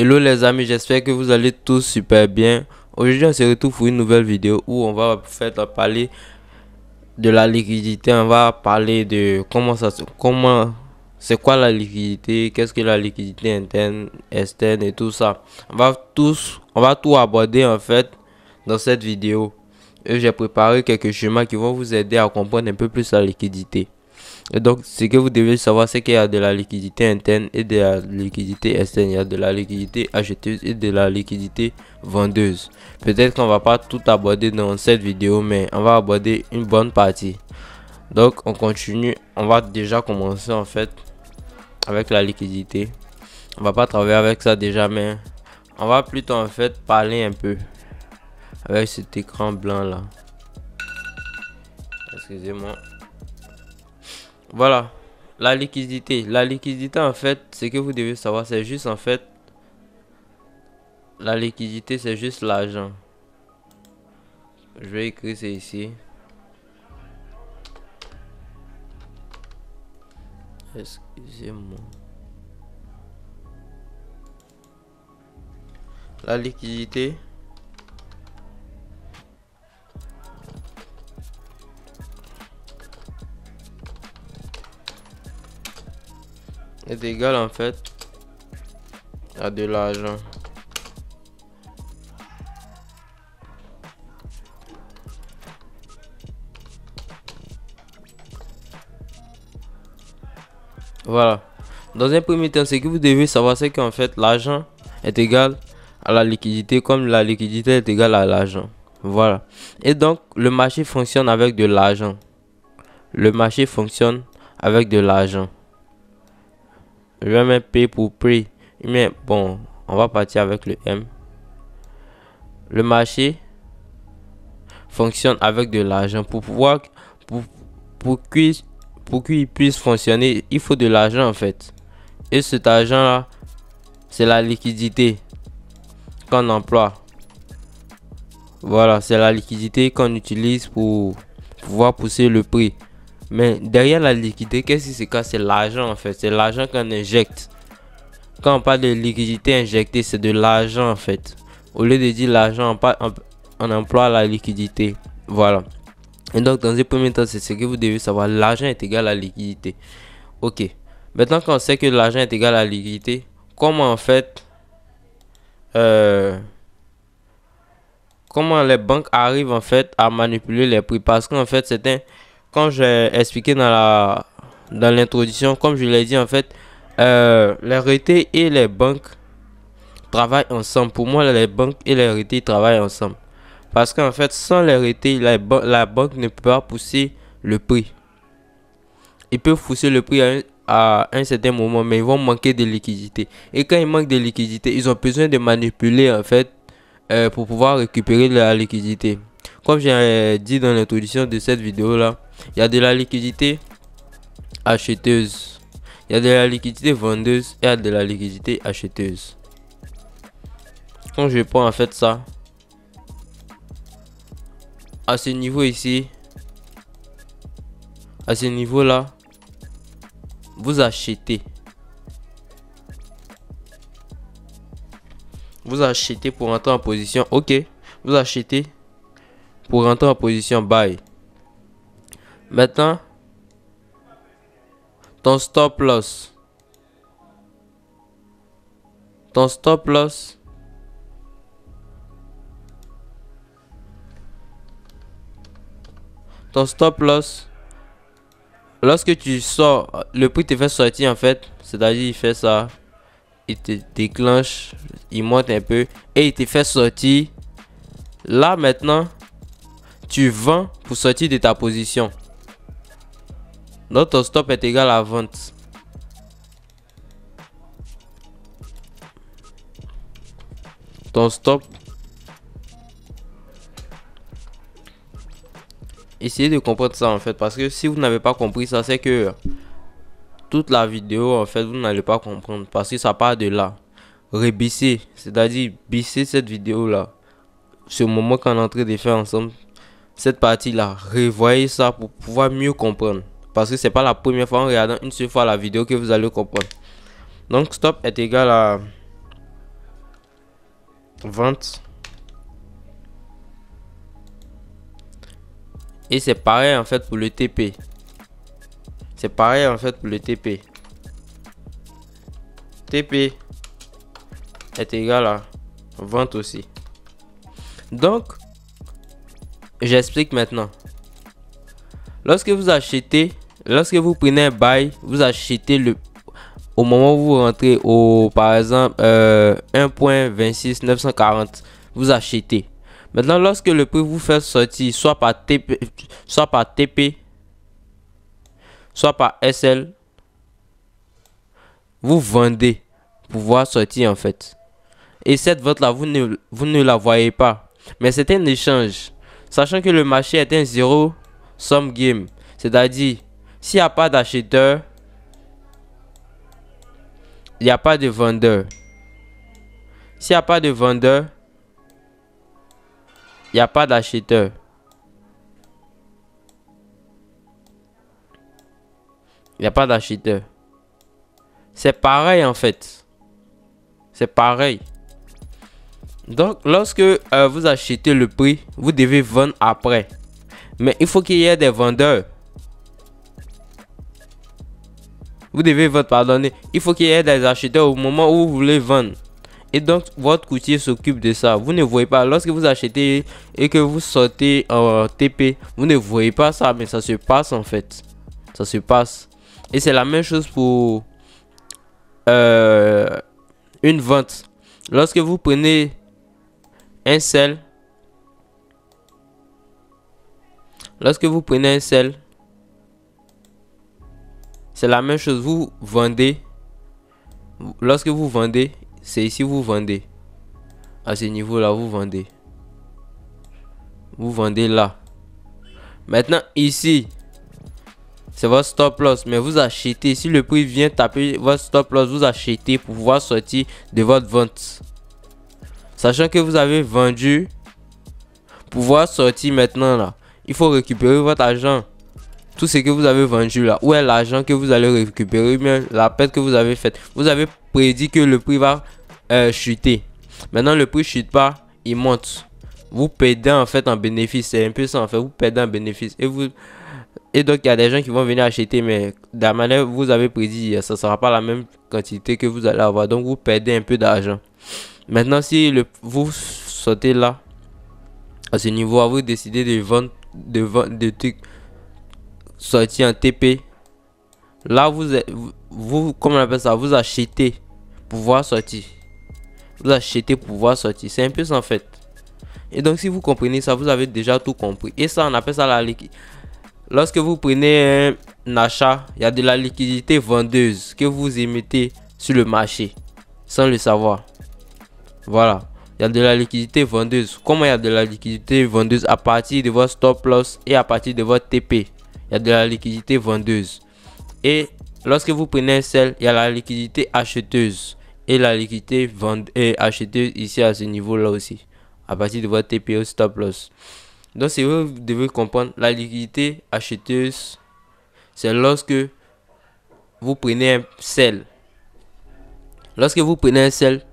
Hello les amis, j'espère que vous allez tous super bien. Aujourd'hui on se retrouve pour une nouvelle vidéo où on va parler de la liquidité. On va parler de c'est quoi la liquidité, qu'est-ce que la liquidité interne, externe et tout ça. On va tout aborder en fait dans cette vidéo. Et j'ai préparé quelques schémas qui vont vous aider à comprendre un peu plus la liquidité. Et donc, ce que vous devez savoir, c'est qu'il y a de la liquidité interne et de la liquidité externe. Il y a de la liquidité acheteuse et de la liquidité vendeuse. Peut-être qu'on va pas tout aborder dans cette vidéo, mais on va aborder une bonne partie. Donc, on continue. On va déjà commencer en fait avec la liquidité. On va pas travailler avec ça déjà, mais on va plutôt en fait parler un peu avec cet écran blanc là. Excusez-moi. Voilà, la liquidité. La liquidité, en fait, ce que vous devez savoir, c'est juste, en fait, la liquidité, c'est juste l'argent. Je vais écrire ça ici. Excusez-moi. La liquidité est égale, en fait, à de l'argent. Voilà. Dans un premier temps, ce que vous devez savoir, c'est qu'en fait, l'argent est égal à la liquidité, comme la liquidité est égale à l'argent. Voilà. Et donc, le marché fonctionne avec de l'argent. Le marché fonctionne avec de l'argent. Je vais mettre P pour prix. Mais bon, on va partir avec le M. Le marché fonctionne avec de l'argent. Pour qu'il puisse fonctionner, il faut de l'argent en fait. Et cet argent là, c'est la liquidité qu'on emploie. Voilà, c'est la liquidité qu'on utilise pour pouvoir pousser le prix. Mais derrière la liquidité, qu'est-ce qui se cache? C'est l'argent en fait. C'est l'argent qu'on injecte. Quand on parle de liquidité injectée, c'est de l'argent en fait. Au lieu de dire l'argent, on emploie la liquidité. Voilà. Et donc, dans un premier temps, c'est ce que vous devez savoir. L'argent est égal à la liquidité. Ok. Maintenant qu'on sait que l'argent est égal à la liquidité, comment en fait... comment les banques arrivent en fait à manipuler les prix? Parce qu'en fait, quand j'ai expliqué dans l'introduction, comme je l'ai dit en fait, les retraités et les banques travaillent ensemble. Pour moi, les banques et les retraités travaillent ensemble. Parce qu'en fait, sans les retraités, la banque ne peut pas pousser le prix. Ils peuvent pousser le prix à un certain moment, mais ils vont manquer de liquidité. Et quand ils manquent de liquidité, ils ont besoin de manipuler en fait pour pouvoir récupérer la liquidité. Comme j'ai dit dans l'introduction de cette vidéo là, il y a de la liquidité acheteuse, il y a de la liquidité vendeuse et il y a de la liquidité acheteuse. Quand je prends en fait ça à ce niveau ici, à ce niveau là, vous achetez pour entrer en position, ok, vous achetez pour rentrer en position buy. Maintenant, ton stop loss lorsque tu sors, le prix te fait sortir en fait, c'est-à-dire il fait ça, il te déclenche, il monte un peu et il te fait sortir. Là maintenant, tu vends pour sortir de ta position. Donc ton stop est égal à vente. Ton stop. Essayez de comprendre ça en fait, parce que si vous n'avez pas compris ça, c'est que toute la vidéo en fait vous n'allez pas comprendre, parce que ça part de là. Rebisser, c'est-à-dire bisser cette vidéo là, ce moment qu'on est en train de faire ensemble, cette partie là, revoyez ça pour pouvoir mieux comprendre, parce que c'est pas la première fois en regardant une seule fois la vidéo que vous allez comprendre. Donc stop est égal à vente. Et c'est pareil en fait pour le TP. C'est pareil en fait pour le TP. TP est égal à vente aussi. Donc, j'explique maintenant. Lorsque vous achetez, lorsque vous prenez un bail, vous achetez au moment où vous rentrez au, par exemple, 1.26940, vous achetez. Maintenant, lorsque le prix vous fait sortir, soit par TP, soit par SL, vous vendez pour pouvoir sortir en fait. Et cette vente-là, vous ne la voyez pas. Mais c'est un échange. Sachant que le marché est un zéro sum game. C'est-à-dire, s'il n'y a pas d'acheteur, il n'y a pas de vendeur. S'il n'y a pas de vendeur, il n'y a pas d'acheteur. Il n'y a pas d'acheteur. C'est pareil en fait. C'est pareil. Donc, lorsque vous achetez le prix, vous devez vendre après. Mais il faut qu'il y ait des vendeurs. Vous devez vendre, pardonnez. Il faut qu'il y ait des acheteurs au moment où vous voulez vendre. Et donc, votre courtier s'occupe de ça. Vous ne voyez pas. Lorsque vous achetez et que vous sortez en TP, vous ne voyez pas ça. Mais ça se passe en fait. Ça se passe. Et c'est la même chose pour une vente. Lorsque vous prenez un sel, c'est la même chose. Vous vendez. Lorsque vous vendez, c'est ici vous vendez. À ce niveau là, vous vendez. Vous vendez là. Maintenant ici, c'est votre stop loss. Mais vous achetez. Si le prix vient taper votre stop loss, vous achetez pour pouvoir sortir de votre vente. Sachant que vous avez vendu, pour pouvoir sortir maintenant là, il faut récupérer votre argent. Tout ce que vous avez vendu là. Où est l'argent que vous allez récupérer? Bien la perte que vous avez faite. Vous avez prédit que le prix va chuter. Maintenant le prix chute pas, il monte. Vous perdez en fait en bénéfice. C'est un peu ça en fait. Vous perdez en bénéfice. Et donc il y a des gens qui vont venir acheter. Mais de la manière que vous avez prédit, ça ne sera pas la même quantité que vous allez avoir. Donc vous perdez un peu d'argent. Maintenant si vous sautez là, à ce niveau, vous décidez de vendre de trucs sortis en TP. Là vous comment on appelle ça, vous achetez pour pouvoir sortir. Vous achetez pour pouvoir sortir. C'est un peu ça en fait. Et donc si vous comprenez ça, vous avez déjà tout compris. Et ça on appelle ça la liquidité. Lorsque vous prenez un achat, il y a de la liquidité vendeuse que vous émettez sur le marché sans le savoir. Voilà. Il y a de la liquidité vendeuse. Comment il y a de la liquidité vendeuse? À partir de votre stop loss et à partir de votre TP. Il y a de la liquidité vendeuse. Et lorsque vous prenez un sell, il y a la liquidité acheteuse. Et la liquidité acheteuse ici à ce niveau-là aussi. À partir de votre TP au stop loss. Donc c'est vous devez comprendre. La liquidité acheteuse, c'est lorsque vous prenez un sell. Lorsque vous prenez un sell,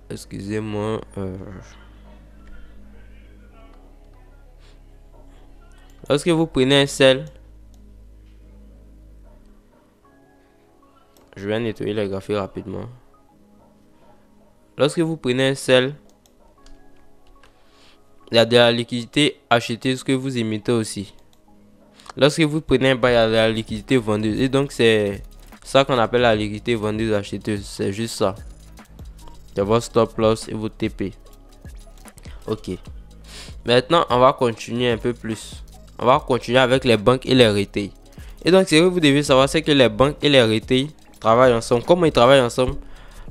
excusez-moi. Lorsque vous prenez un sel, je vais nettoyer les graphiques rapidement. Lorsque vous prenez un sel, il y a de la liquidité acheteuse que vous émettez aussi. Lorsque vous prenez un bail, il y a de la liquidité vendeuse. Et donc c'est ça qu'on appelle la liquidité vendeuse acheteuse. C'est juste ça. Il y a votre stop loss et votre TP. Ok. Maintenant, on va continuer un peu plus. On va continuer avec les banques et les retail. Et donc, ce que vous devez savoir, c'est que les banques et les retail travaillent ensemble. Comment ils travaillent ensemble?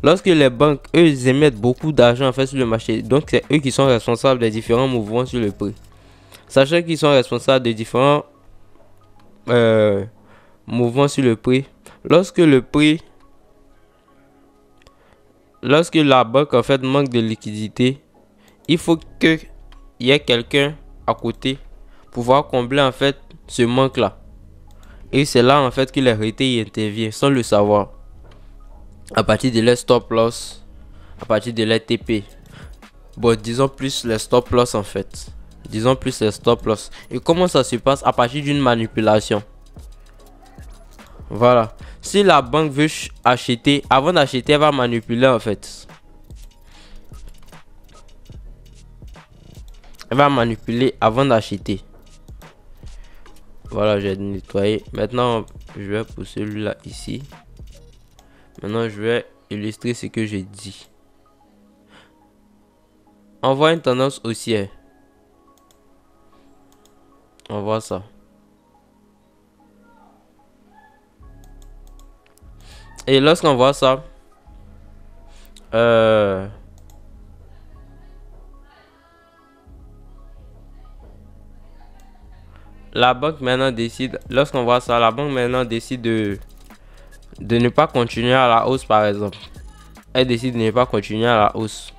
Lorsque les banques, eux, ils émettent beaucoup d'argent en fait sur le marché. Donc, c'est eux qui sont responsables des différents mouvements sur le prix. Sachez qu'ils sont responsables des différents mouvements sur le prix. Lorsque la banque en fait manque de liquidité, il faut qu'il y ait quelqu'un à côté pour pouvoir combler en fait ce manque là. Et c'est là en fait que les retail interviennent sans le savoir. À partir de leur stop loss, à partir de leur TP. Bon, disons plus les stop loss en fait. Disons plus les stop loss. Et comment ça se passe? À partir d'une manipulation. Voilà. Si la banque veut acheter, avant d'acheter, elle va manipuler en fait. Elle va manipuler avant d'acheter. Voilà, j'ai nettoyé. Maintenant, je vais pour celui-là ici. Maintenant, je vais illustrer ce que j'ai dit. On voit une tendance haussière. On voit ça. Et lorsqu'on voit ça, la banque maintenant décide, lorsqu'on voit ça, la banque maintenant décide de ne pas continuer à la hausse par exemple. Elle décide de ne pas continuer à la hausse.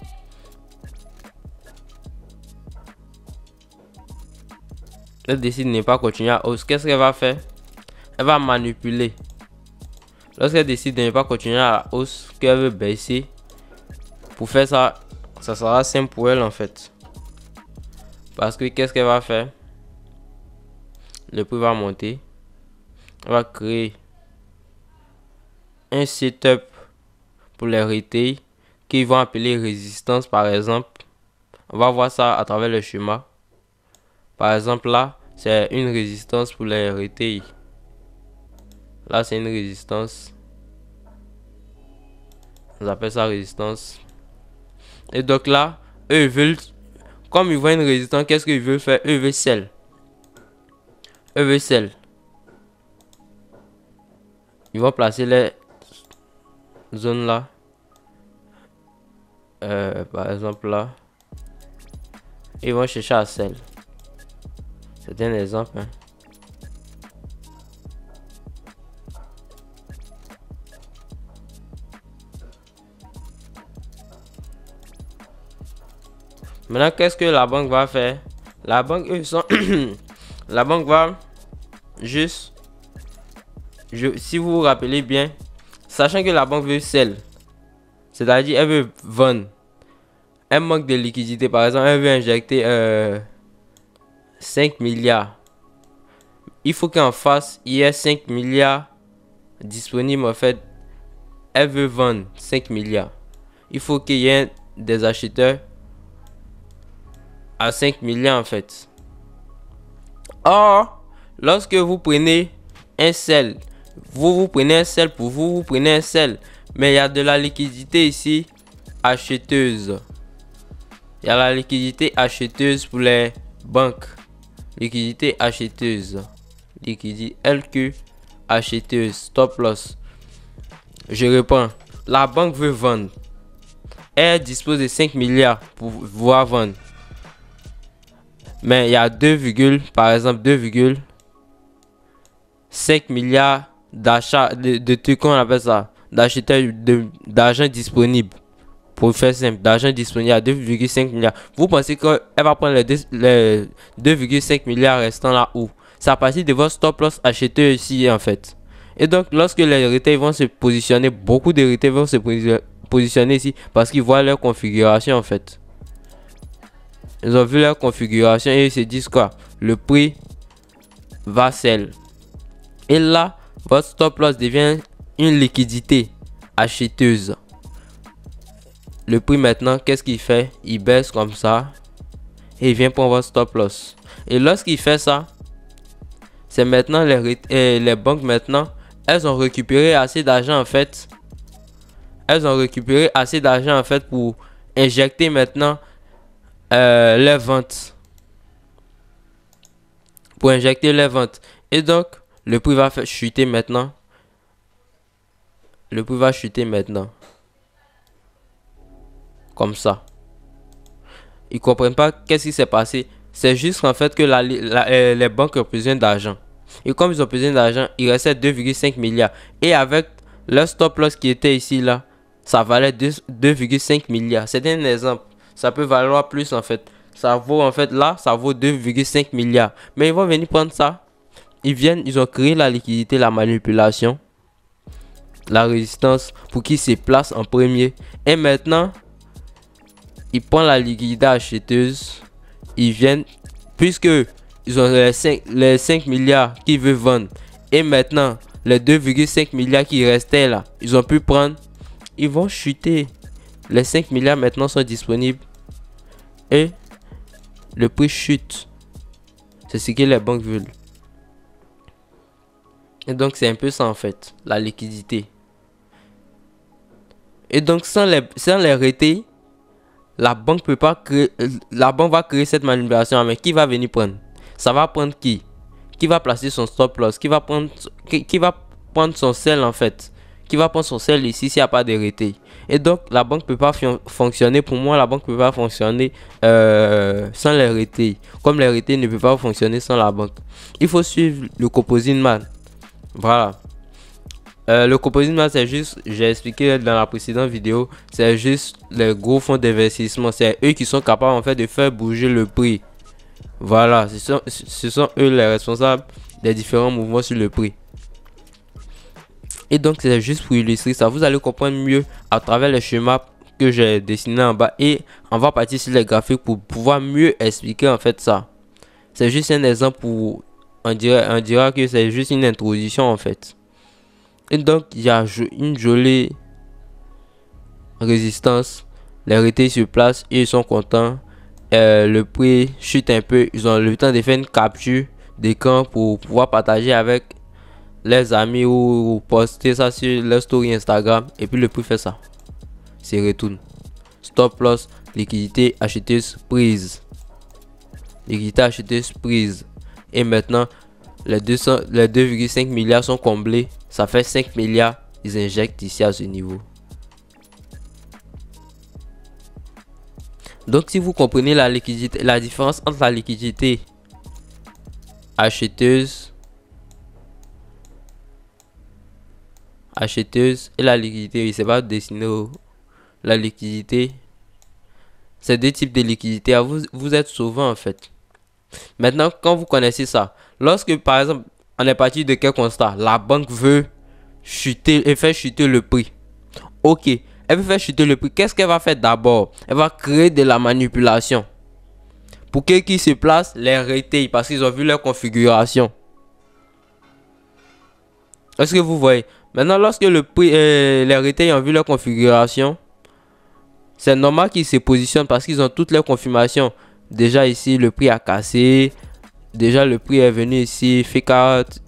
Elle décide de ne pas continuer à la hausse. Qu'est-ce qu'elle va faire? Elle va manipuler. Lorsqu'elle décide de ne pas continuer à la hausse, qu'elle veut baisser, pour faire ça, ça sera simple pour elle en fait. Parce que qu'est-ce qu'elle va faire? Le prix va monter. Elle va créer un setup pour les retail qu'ils vont appeler résistance par exemple. On va voir ça à travers le schéma. Par exemple là, c'est une résistance pour les retail. Là, c'est une résistance. On appelle ça résistance. Et donc là, eux ils veulent, comme ils voient une résistance, qu'est-ce qu'ils veulent faire? Eux ils veulent sell. Eux veulent sell. Ils vont placer les zones là. Par exemple là. Ils vont chercher à sell. C'est un exemple. Hein. Maintenant, qu'est-ce que la banque va faire? La banque, eux, sont la banque va juste, si vous vous rappelez bien, sachant que la banque veut sell, c'est-à-dire elle veut vendre, elle manque de liquidité, par exemple, elle veut injecter 5 milliards. Il faut qu'en face, il y ait 5 milliards disponibles en fait. Elle veut vendre 5 milliards. Il faut qu'il y ait des acheteurs à 5 milliards en fait. Or, lorsque vous prenez un sell, vous prenez un sell pour vous prenez un sell, mais il y a de la liquidité ici acheteuse. Il y a la liquidité acheteuse pour les banques. Liquidité acheteuse. Liquidité LQ acheteuse. Stop loss. Je reprends. La banque veut vendre. Elle dispose de 5 milliards pour pouvoir vendre. Mais il y a par exemple 2,5 milliards d'achats de trucs qu'on appelle ça, d'acheteurs d'argent disponible. Pour faire simple, d'argent disponible à 2,5 milliards. Vous pensez qu'elle va prendre les 2,5 milliards restants là où? C'est à partir de votre stop loss acheteur ici en fait. Et donc lorsque les retail vont se positionner, beaucoup de retail vont se positionner ici parce qu'ils voient leur configuration en fait. Ils ont vu leur configuration et ils se disent quoi? Le prix va sell. Et là, votre stop loss devient une liquidité acheteuse. Le prix maintenant, qu'est-ce qu'il fait? Il baisse comme ça et il vient prendre votre stop loss. Et lorsqu'il fait ça, c'est maintenant les banques maintenant, elles ont récupéré assez d'argent en fait. Elles ont récupéré assez d'argent en fait pour injecter maintenant les ventes. Pour injecter les ventes. Et donc, le prix va chuter maintenant. Le prix va chuter maintenant. Comme ça. Ils comprennent pas qu'est-ce qui s'est passé. C'est juste en fait que les banques ont besoin d'argent. Et comme ils ont besoin d'argent, il restait 2,5 milliards. Et avec le stop loss qui était ici là, ça valait 2,5 milliards. C'est un exemple. Ça peut valoir plus en fait. Ça vaut en fait là, ça vaut 2,5 milliards. Mais ils vont venir prendre ça. Ils ont créé la liquidité, la manipulation, la résistance pour qu'ils se placent en premier. Et maintenant, ils prennent la liquidité acheteuse, ils viennent, puisque ils ont les 5 milliards qu'ils veulent vendre, et maintenant les 2,5 milliards qui restaient là, ils ont pu prendre, ils vont chuter. Les 5 milliards maintenant sont disponibles et le prix chute. C'est ce que les banques veulent. Et donc c'est un peu ça en fait, la liquidité. Et donc sans les retail, la banque peut pas créer, la banque va créer cette manipulation. Mais qui va venir prendre? Ça va prendre qui? Qui va placer son stop loss? Qui va prendre son sell en fait? Qui va prendre son sell ici s'il n'y a pas de retail? Et donc la banque peut pas fonctionner. Pour moi, la banque peut pas fonctionner sans les retail. Comme les retail ne peuvent pas fonctionner sans la banque. Il faut suivre le composite man. Voilà. Le composite man, c'est juste, j'ai expliqué dans la précédente vidéo, c'est juste les gros fonds d'investissement. C'est eux qui sont capables en fait de faire bouger le prix. Voilà, ce sont eux les responsables des différents mouvements sur le prix. Et donc c'est juste pour illustrer ça. Vous allez comprendre mieux à travers les schémas que j'ai dessinés en bas. Et on va partir sur les graphiques pour pouvoir mieux expliquer en fait ça. C'est juste un exemple pour... On dira que c'est juste une introduction en fait. Et donc il y a une jolie résistance. Les retail sur place et ils sont contents. Le prix chute un peu. Ils ont le temps de faire une capture d'écran pour pouvoir partager avec les amis ou poster ça sur leur story Instagram. Et puis le prix fait ça. C'est retourne. Stop loss, liquidité acheteuse prise. Liquidité acheteuse prise. Et maintenant, les 2,5 milliards sont comblés. Ça fait 5 milliards. Ils injectent ici à ce niveau. Donc si vous comprenez la liquidité, la différence entre la liquidité acheteuse et la liquidité, il ne pas dessiner la liquidité. C'est deux types de liquidité. Vous êtes souvent en fait. Maintenant, quand vous connaissez ça, lorsque par exemple on est parti de quel constat? La banque veut chuter et faire chuter le prix. Ok, elle veut faire chuter le prix. Qu'est-ce qu'elle va faire d'abord? Elle va créer de la manipulation. Pour qui se place? Les retail, parce qu'ils ont vu leur configuration. Est-ce que vous voyez? Maintenant, lorsque le prix, les retail ont vu leur configuration, c'est normal qu'ils se positionnent parce qu'ils ont toutes leurs confirmations. Déjà ici, le prix a cassé. Déjà, le prix est venu ici. Fait 4.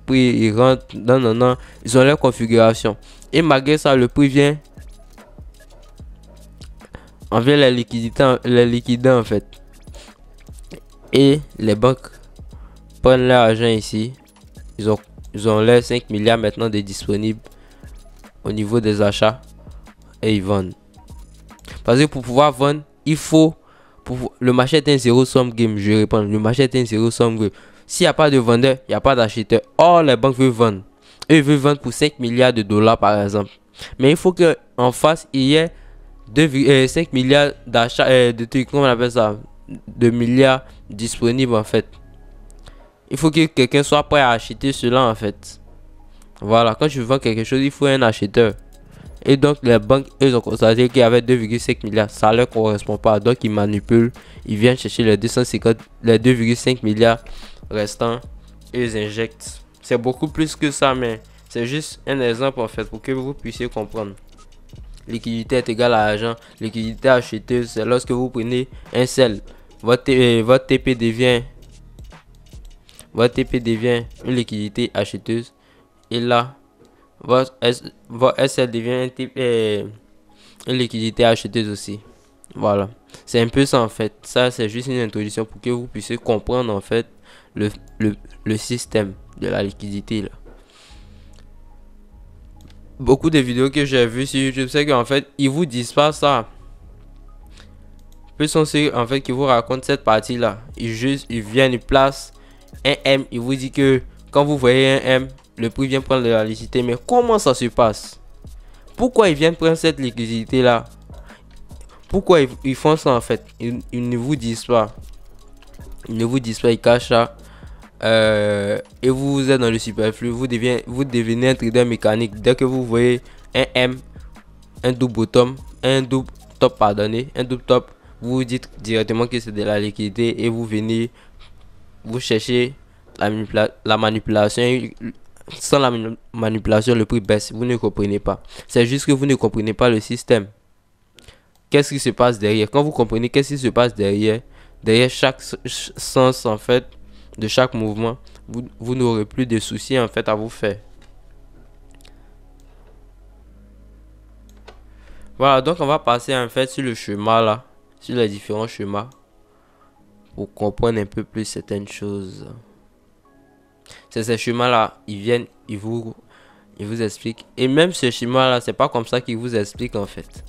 Prix, il rentre. Non. Ils ont leur configuration. Et malgré ça, le prix vient. On vient les liquider en fait. Et les banques prennent leur argent ici. Ils ont leurs 5 milliards maintenant de disponibles au niveau des achats. Et ils vendent. Parce que pour pouvoir vendre, il faut... Le marché est un zéro-somme game, je réponds. Le marché est un zéro-somme game. S'il n'y a pas de vendeur, il n'y a pas d'acheteur. Or, les banques veulent vendre. Eux, ils veulent vendre pour 5 milliards de dollars par exemple. Mais il faut qu'en face, il y ait 5 milliards d'achats, de trucs, comment on appelle ça, de milliards disponibles en fait. Il faut que quelqu'un soit prêt à acheter cela en fait. Voilà, quand je vends quelque chose, il faut un acheteur. Et donc les banques, eux, ont constaté qu'il y avait 2,5 milliards. Ça ne leur correspond pas. Donc ils manipulent. Ils viennent chercher les 2,5 milliards restants. Et ils injectent. C'est beaucoup plus que ça, mais c'est juste un exemple en fait pour que vous puissiez comprendre. Liquidité est égale à argent. Liquidité acheteuse, c'est lorsque vous prenez un sell. Votre TP devient une liquidité acheteuse. Et là, votre SL devient une liquidité acheteuse aussi. Voilà. C'est un peu ça en fait. Ça, c'est juste une introduction pour que vous puissiez comprendre en fait le système de la liquidité là. Beaucoup de vidéos que j'ai vues sur YouTube, c'est qu'en fait, ils vous disent pas ça. Peu sont ceux en fait qui vous racontent cette partie là. Ils viennent, ils placent un M. Ils vous disent que quand vous voyez un M, le prix vient prendre de la liquidité. Mais comment ça se passe? Pourquoi ils viennent prendre cette liquidité là? Pourquoi ils font ça en fait? Ils ne vous disent pas. Ils ne vous disent pas, ils cachent ça. Et vous êtes dans le superflu. Vous devenez un trader mécanique. Dès que vous voyez un M, un double bottom, un double top, pardonnez, un double top, vous dites directement que c'est de la liquidité et vous venez, vous cherchez la manipulation. Sans la manipulation, le prix baisse. Vous ne comprenez pas. C'est juste que vous ne comprenez pas le système. Qu'est-ce qui se passe derrière? Quand vous comprenez qu'est-ce qui se passe derrière chaque sens en fait de chaque mouvement, vous n'aurez plus de soucis en fait à vous faire. Voilà, donc on va passer en fait sur le schéma là, sur les différents schémas pour comprendre un peu plus certaines choses. C'est ces schémas là, ils viennent, ils vous expliquent. Et même ce schéma là, c'est pas comme ça qu'ils vous expliquent en fait.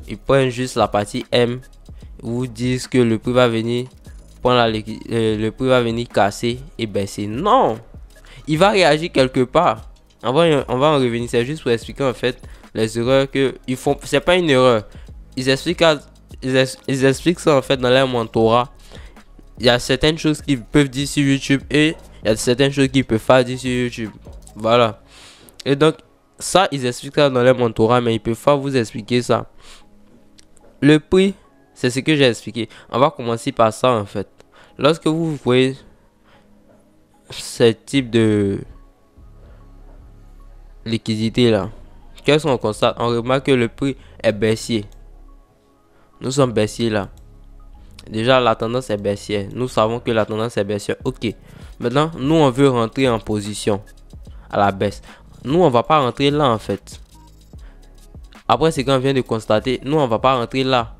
Ils prennent juste la partie M, vous disent que le prix va venir prendre le prix va venir casser et baisser. Non, il va réagir quelque part. On va en revenir. C'est juste pour expliquer en fait les erreurs que ils font. C'est pas une erreur. Ils expliquent ça en fait dans leur mentorat. Il y a certaines choses qu'ils peuvent dire sur YouTube et il y a certaines choses qu'ils peuvent pas dire sur YouTube. Voilà. Et donc ça, ils expliquent ça dans leur mentorat, mais ils peuvent pas vous expliquer ça. Le prix, c'est ce que j'ai expliqué. On va commencer par ça en fait. Lorsque vous voyez ce type de liquidité là, qu'est-ce qu'on constate? On remarque que le prix est baissier. Nous sommes baissiers là. Déjà la tendance est baissière. Nous savons que la tendance est baissière. Ok. Maintenant, nous on veut rentrer en position à la baisse. Nous on va pas rentrer là en fait. Après ce qu'on vient de constater, nous on va pas rentrer là.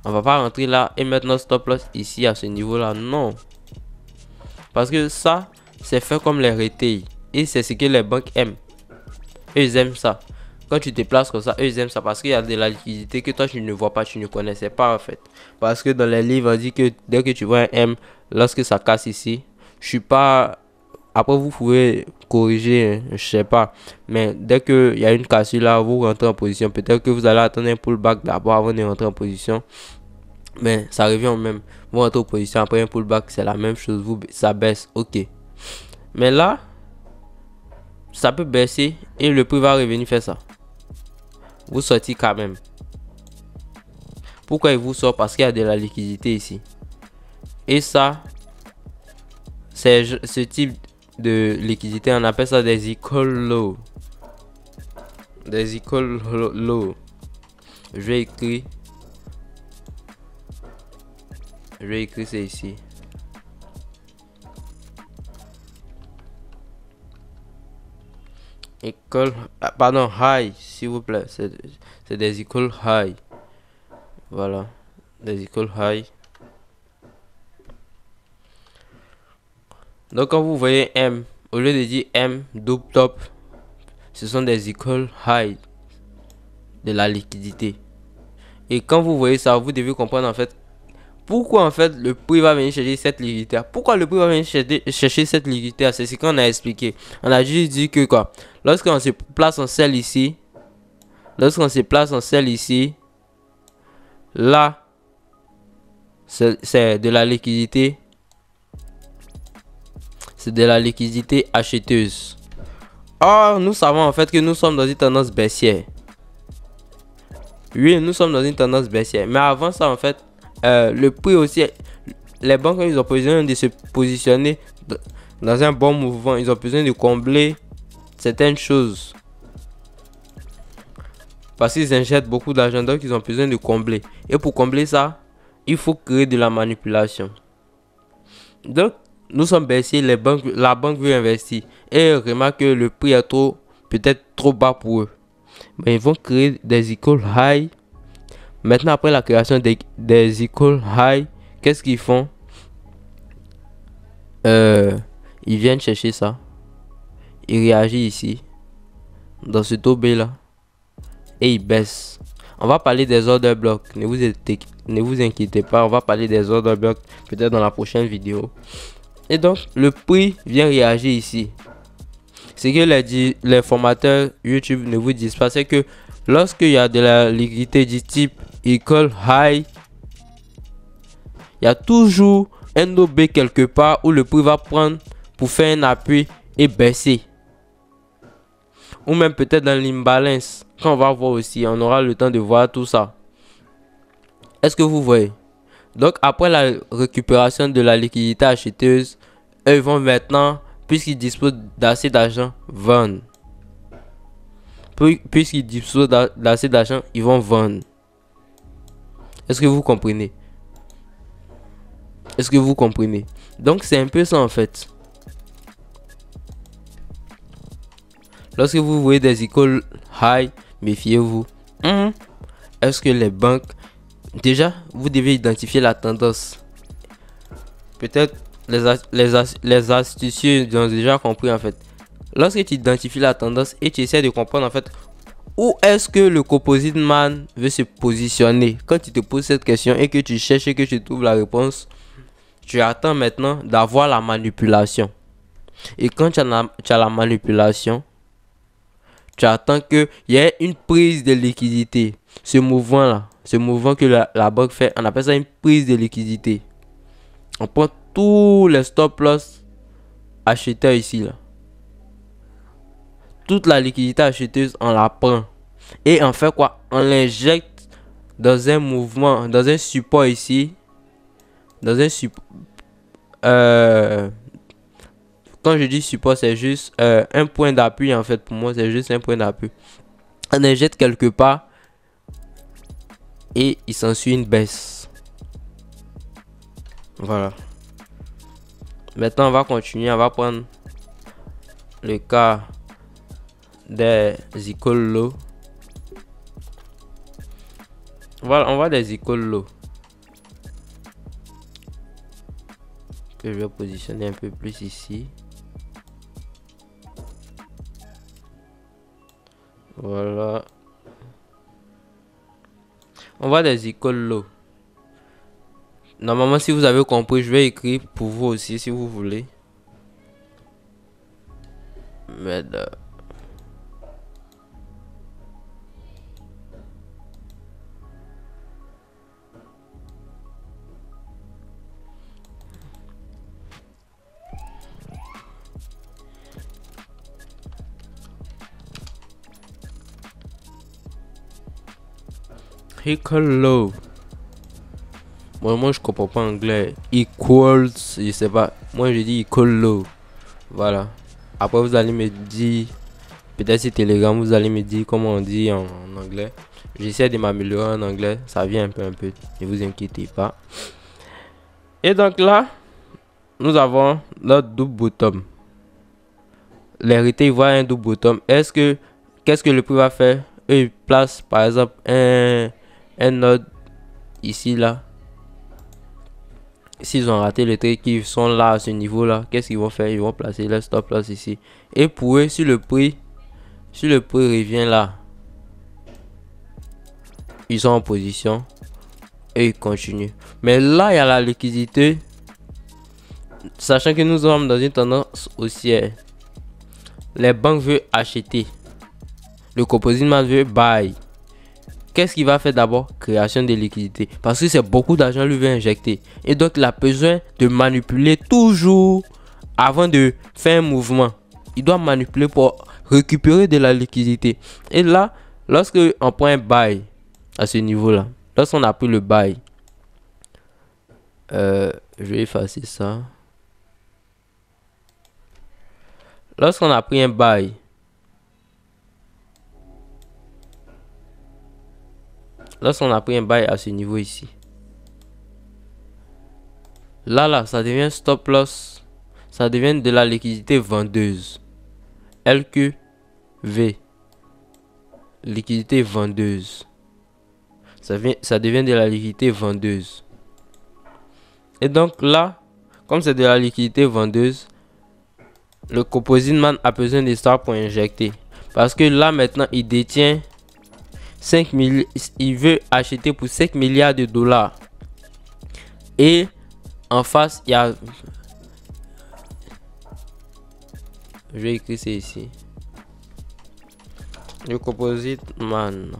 On va pas rentrer là et mettre notre stop loss ici à ce niveau là. Non. Parce que ça, c'est fait comme les retail. Et c'est ce que les banques aiment. Eux, ils aiment ça. Quand tu te places comme ça, eux, ils aiment ça. Parce qu'il y a de la liquidité que toi, tu ne vois pas, tu ne connaissais pas en fait. Parce que dans les livres, on dit que dès que tu vois un M, lorsque ça casse ici, je suis pas... Après, vous pouvez corriger, je sais pas. Mais dès qu'il y a une cassure là, vous rentrez en position. Peut-être que vous allez attendre un pullback d'abord avant de rentrer en position. Mais ça revient au même. Vous rentrez en position, après un pullback, c'est la même chose. Ça baisse, ok. Mais là, ça peut baisser et le prix va revenir faire ça. Vous sortez quand même. Pourquoi il vous sort? Parce qu'il y a de la liquidité ici. Et ça, c'est ce type de liquidité, on appelle ça des equal low. Des equal low. Je vais écrire ça ici. Equal, pardon, high, s'il vous plaît. C'est des equal high. Voilà. Des equal high. Donc quand vous voyez M, au lieu de dire M double top, ce sont des equal high de la liquidité. Et quand vous voyez ça, vous devez comprendre en fait pourquoi en fait le prix va venir chercher cette liquidité. Pourquoi le prix va venir chercher cette liquidité? C'est ce qu'on a expliqué. On a juste dit que quoi, lorsqu'on se place en sell ici, là, c'est de la liquidité. C'est de la liquidité acheteuse. Or, nous savons en fait que nous sommes dans une tendance baissière. Oui, nous sommes dans une tendance baissière. Mais avant ça, en fait, le prix aussi, les banques, ils ont besoin de se positionner dans un bon mouvement. Ils ont besoin de combler certaines choses. Parce qu'ils injectent beaucoup d'argent, donc ils ont besoin de combler. Et pour combler ça, il faut créer de la manipulation. Donc, nous sommes baissiers, la banque veut investir. Et remarque que le prix est peut-être trop bas pour eux. Mais ils vont créer des equal high. Maintenant, après la création des equal high, qu'est-ce qu'ils font? Ils viennent chercher ça. Ils réagissent ici. Dans ce taux B là. Et ils baissent. On va parler des order blocks. Ne vous inquiétez pas. On va parler des order blocks peut-être dans la prochaine vidéo. Et donc, le prix vient réagir ici. Ce que les formateurs YouTube ne vous disent pas, c'est que lorsqu'il y a de la liquidité du type equal high, il y a toujours un OB quelque part où le prix va prendre pour faire un appui et baisser. Ou même peut-être dans l'imbalance. Quand on va voir aussi, on aura le temps de voir tout ça. Est-ce que vous voyez? Donc après la récupération de la liquidité acheteuse, eux vont maintenant, puisqu'ils disposent d'assez d'argent, vendre. Puisqu'ils disposent d'assez d'argent, ils vont vendre. Est-ce que vous comprenez? Est-ce que vous comprenez? Donc c'est un peu ça en fait. Lorsque vous voyez des icônes high, méfiez-vous. Est-ce que les banques... Déjà, vous devez identifier la tendance. Peut-être les astucieux ont déjà compris en fait. Lorsque tu identifies la tendance et tu essaies de comprendre en fait où est-ce que le composite man veut se positionner. Quand tu te poses cette question et que tu cherches et que tu trouves la réponse, tu attends maintenant d'avoir la manipulation. Et quand tu as la manipulation, tu attends qu'il y ait une prise de liquidité. Ce mouvement là, ce mouvement que la banque fait, on appelle ça une prise de liquidité. On prend tous les stop loss acheteurs ici là. Toute la liquidité acheteuse, on la prend. Et on fait quoi? On l'injecte dans un mouvement, dans un support ici. Dans un support. Quand je dis support, c'est juste un point d'appui en fait. Pour moi, c'est juste un point d'appui. On injecte quelque part. Et il s'ensuit une baisse. Voilà. Maintenant, on va continuer. On va prendre le cas des icônes low. Voilà, on va des icônes low. Que je vais positionner un peu plus ici. Voilà. On va des icônes low. Normalement, si vous avez compris, je vais écrire pour vous aussi si vous voulez. Mais equal low. Bon, moi je comprends pas anglais. Equals, je sais pas. Moi je dis equal low. Voilà. Après vous allez me dire, peut-être c'est Telegram, vous allez me dire comment on dit en anglais. J'essaie de m'améliorer en anglais. Ça vient un peu. Ne vous inquiétez pas. Et donc là, nous avons notre double bottom. Les retail voient un double bottom. Qu'est-ce que le prix va faire? Eux, ils placent par exemple un node ici là. S'ils ont raté le trade, qu'ils sont là à ce niveau là, qu'est-ce qu'ils vont faire? Ils vont placer leur stop loss ici. Et pour eux, si le prix revient là, ils sont en position et ils continuent. Mais là, il y a la liquidité, sachant que nous sommes dans une tendance haussière. Les banques veulent acheter, le composite man veut buy. Qu'est-ce qu'il va faire d'abord? Création de liquidité. Parce que c'est beaucoup d'argent lui veut injecter. Et donc il a besoin de manipuler toujours avant de faire un mouvement. Il doit manipuler pour récupérer de la liquidité. Et là, lorsque on prend un buy à ce niveau-là, lorsqu'on a pris le buy, je vais effacer ça. Lorsqu'on a pris un buy, à ce niveau ici, là, ça devient stop loss. Ça devient de la liquidité vendeuse. LQV. Liquidité vendeuse. Ça devient de la liquidité vendeuse. Et donc là, comme c'est de la liquidité vendeuse, le composite man a besoin de ça pour injecter. Parce que là maintenant, il détient 5 milliards. Il veut acheter pour 5 milliards de dollars. Et en face, il y a... Je vais écrire ça ici. Le composite man.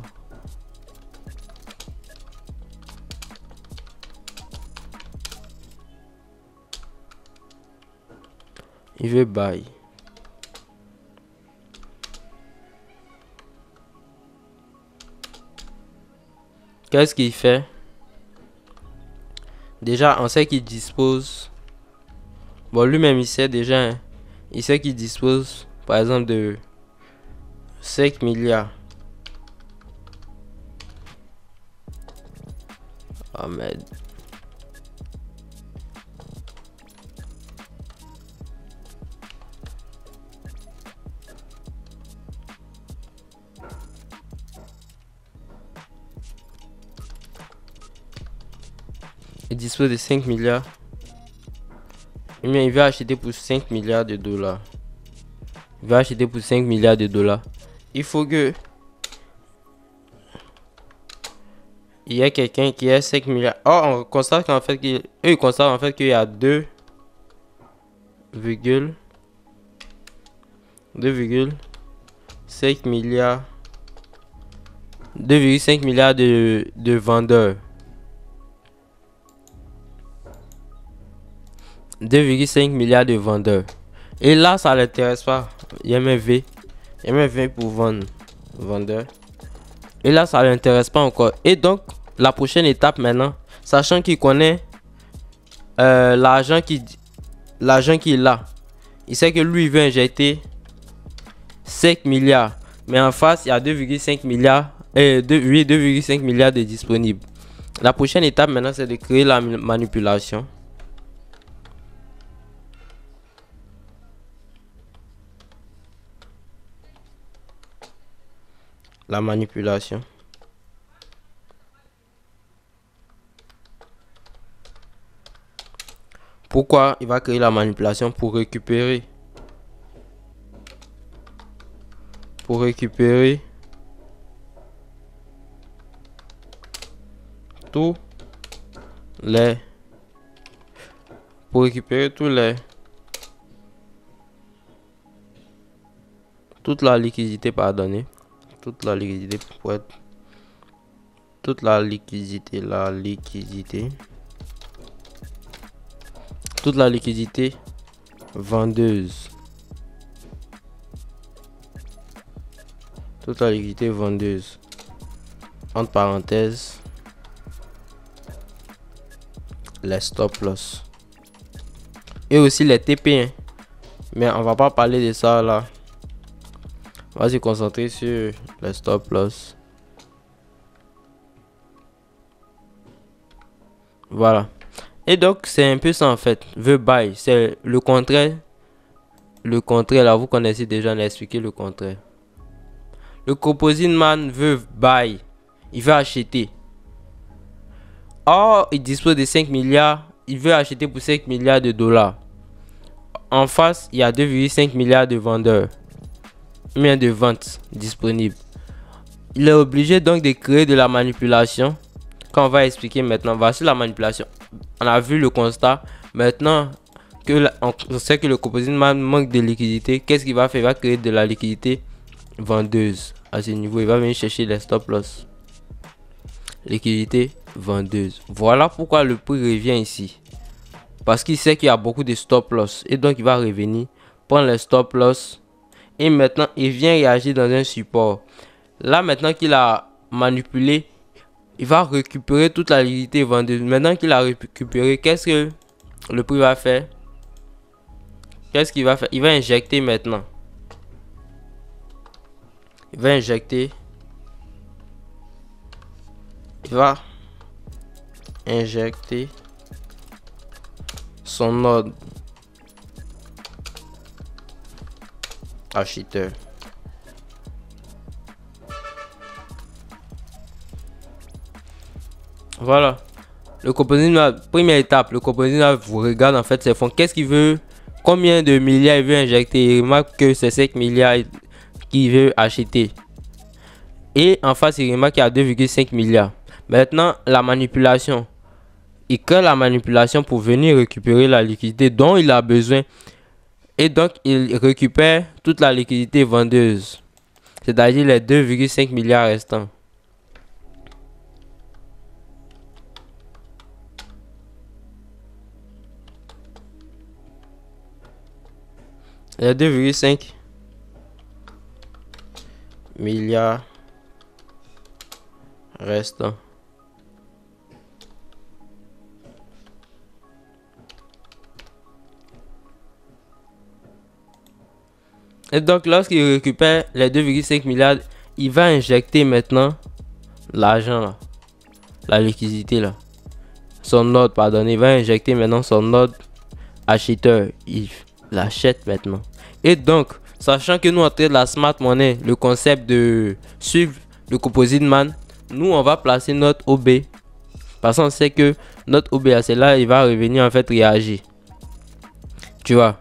Il veut buy. Qu'est-ce qu'il fait? Déjà, on sait qu'il dispose. Bon, lui-même, il sait déjà. Hein, il sait qu'il dispose, par exemple, de 5 milliards. Oh merde. Il dispose de 5 milliards. Eh bien, il veut acheter pour 5 milliards de dollars. Il veut acheter pour 5 milliards de dollars. Il faut que il y ait quelqu'un qui ait 5 milliards. Oh, on constate qu'en fait, ils constatent en fait qu'il y a 2,5 milliards. 2,5 milliards de vendeurs. 2,5 milliards de vendeurs. Et là, ça l'intéresse pas. IMV. IMV pour vendre. Vendeur. Et là, ça l'intéresse pas encore. Et donc, la prochaine étape maintenant, sachant qu'il connaît l'argent qu'il a, il sait que lui, il veut injecter 5 milliards. Mais en face, il y a 2,5 milliards. 2,5 milliards de disponibles. La prochaine étape maintenant, c'est de créer la manipulation. La manipulation. Pourquoi il va créer la manipulation? Pour récupérer tous les toute la liquidité, pardonnez, toute la liquidité pour être toute la liquidité vendeuse, toute la liquidité vendeuse, entre parenthèses, les stop loss et aussi les TP, hein. Mais on va pas parler de ça là. On va se concentrer sur les stop loss. Voilà. Et donc c'est un peu ça en fait. Veut buy, c'est le contraire. Le contraire là, vous connaissez déjà, on a expliqué le contraire. Le composite man veut buy, il veut acheter. Or, il dispose de 5 milliards, il veut acheter pour 5 milliards de dollars. En face, il y a 2,5 milliards de vendeurs, bien de ventes disponibles. Il est obligé donc de créer de la manipulation. Quand on va expliquer maintenant, voici la manipulation. On a vu le constat. Maintenant que on sait que le composite man manque de liquidité, qu'est-ce qu'il va faire? Il va créer de la liquidité vendeuse. À ce niveau, il va venir chercher les stop loss. Liquidité vendeuse. Voilà pourquoi le prix revient ici. Parce qu'il sait qu'il y a beaucoup de stop loss. Et donc il va revenir, prendre les stop loss. Et maintenant il vient réagir dans un support. Là maintenant qu'il a manipulé, il va récupérer toute la liquidité vendeuse. Maintenant qu'il a récupéré, qu'est-ce que le prix va faire? Qu'est-ce qu'il va faire? Il va injecter maintenant. Il va injecter son ordre acheteur. Voilà. Le composite, première étape, le composite vous regarde en fait ses fonds. Qu'est-ce qu'il veut? Combien de milliards il veut injecter? Il remarque que c'est 5 milliards qu'il veut acheter. Et en face, il remarque qu'il y a 2,5 milliards. Maintenant, la manipulation. Il crée la manipulation pour venir récupérer la liquidité dont il a besoin. Et donc, il récupère toute la liquidité vendeuse. C'est-à-dire les 2,5 milliards restants. Les 2,5 milliards restants. Et donc lorsqu'il récupère les 2,5 milliards, il va injecter maintenant l'argent là, la liquidité là, son ordre, pardon, il va injecter maintenant son ordre acheteur, il l'achète maintenant. Et donc, sachant que nous on traite la smart money, le concept de suivre le composite man, nous on va placer notre OB, parce qu'on sait que notre OB c'est là, il va revenir en fait réagir. Tu vois,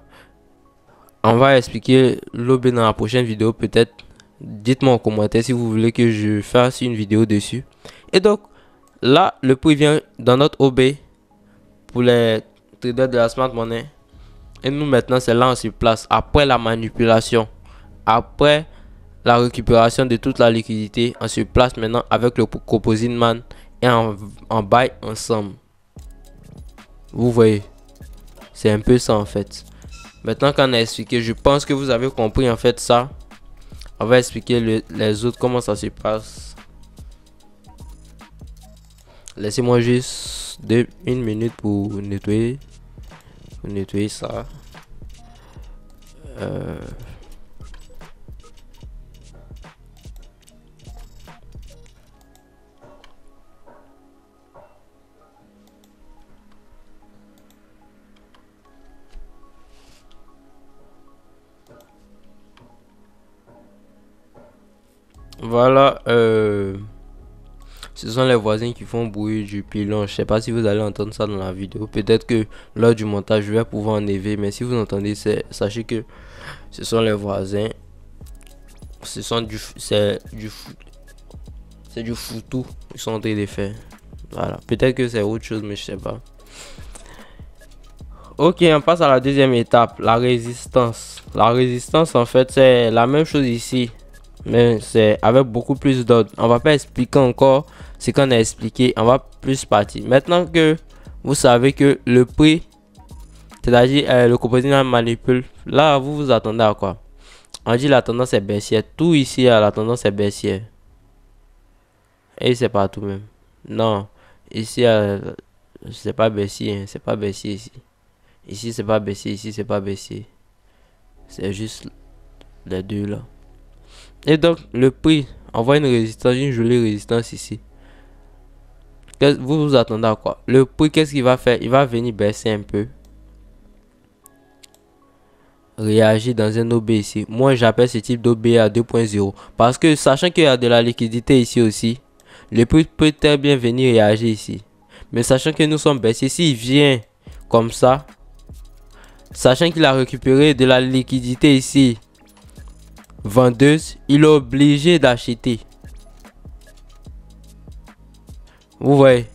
on va expliquer l'OB dans la prochaine vidéo peut-être. Dites-moi en commentaire si vous voulez que je fasse une vidéo dessus. Et donc là, le prix vient dans notre OB pour les traders de la smart money. Et nous maintenant, c'est là on se place. Après la manipulation, après la récupération de toute la liquidité, on se place maintenant avec le composite man et on buy ensemble. Vous voyez, c'est un peu ça en fait. Maintenant qu'on a expliqué, je pense que vous avez compris en fait ça. On va expliquer les autres, comment ça se passe. Laissez-moi juste une minute pour nettoyer ça. Voilà, ce sont les voisins qui font bruit du pilon. Je sais pas si vous allez entendre ça dans la vidéo. Peut-être que lors du montage, je vais pouvoir enlever. Mais si vous entendez, sachez que ce sont les voisins. C'est du foutou. Ils sont en train de faire. Voilà. Peut-être que c'est autre chose, mais je sais pas. Ok, on passe à la deuxième étape, la résistance. La résistance, en fait, c'est la même chose ici, mais c'est avec beaucoup plus d'ordre. On va pas expliquer encore ce qu'on a expliqué, on va plus partir. Maintenant que vous savez que le prix, c'est-à-dire le composite manipule, là vous vous attendez à quoi? On dit la tendance est baissière. Tout ici à la tendance est baissière. Et c'est pas tout même. Non, ici c'est pas baissier, hein. C'est pas baissier ici. Ici c'est pas baissier, ici c'est pas baissier. C'est juste les deux là. Et donc le prix, on voit une résistance, une jolie résistance ici. Vous vous attendez à quoi? Le prix, qu'est-ce qu'il va faire? Il va venir baisser un peu. Réagir dans un OB ici. Moi j'appelle ce type d'OB à 2.0. Parce que sachant qu'il y a de la liquidité ici aussi, le prix peut très bien venir réagir ici. Mais sachant que nous sommes baissés, s'il vient comme ça, sachant qu'il a récupéré de la liquidité ici, vendeuse, il est obligé d'acheter. Vous voyez,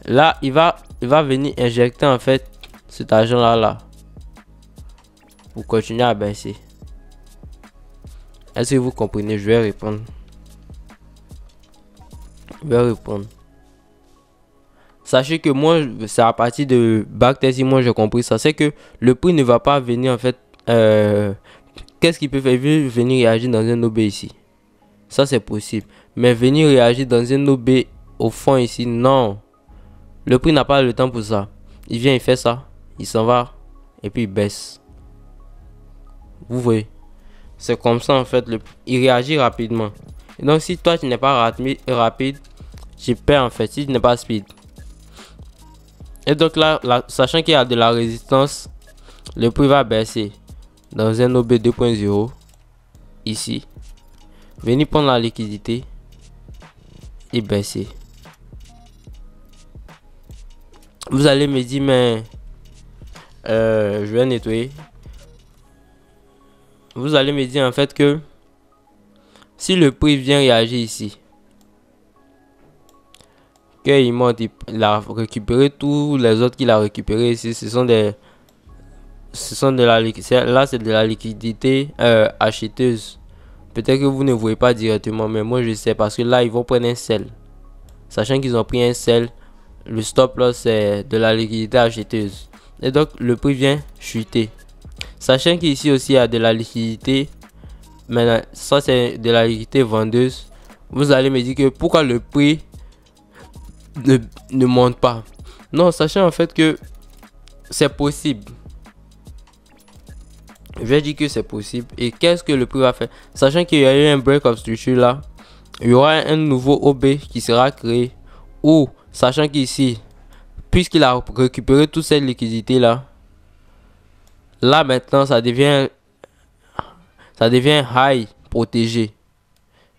là il va venir injecter en fait cet argent là pour continuer à baisser. Est-ce que vous comprenez? Je vais répondre. Sachez que moi, c'est à partir de backtest, moi j'ai compris ça. C'est que le prix ne va pas venir en fait. Qu'est-ce qui peut faire venir réagir dans un OB ici? Ça c'est possible. Mais venir réagir dans un OB au fond ici, non. Le prix n'a pas le temps pour ça. Il vient, il fait ça. Il s'en va. Et puis il baisse. Vous voyez? C'est comme ça en fait. Il réagit rapidement. Et donc si toi tu n'es pas rapide, tu perds en fait. Si tu n'es pas speed. Et donc là, sachant qu'il y a de la résistance, le prix va baisser dans un OB 2.0 ici. Venir prendre la liquidité et baisser. Vous allez me dire, mais je vais nettoyer. Vous allez me dire en fait que si le prix vient réagir ici, qu'il monte, il a récupéré tous les autres qu'il a récupéré ici, ce sont de la liquidité. Là c'est de la liquidité acheteuse. Peut-être que vous ne voyez pas directement, mais moi je sais parce que là ils vont prendre un sell. Sachant qu'ils ont pris un sell, le stop loss c'est de la liquidité acheteuse. Et donc le prix vient chuter. Sachant qu'ici aussi il y a de la liquidité, mais ça c'est de la liquidité vendeuse. Vous allez me dire que pourquoi le prix ne monte pas. Non, sachant en fait que c'est possible. Je vais dire que c'est possible. Et qu'est-ce que le prix va faire? Sachant qu'il y a eu un break of structure là, il y aura un nouveau OB qui sera créé. Ou, sachant qu'ici, puisqu'il a récupéré toute cette liquidité là, là maintenant ça devient high protégé.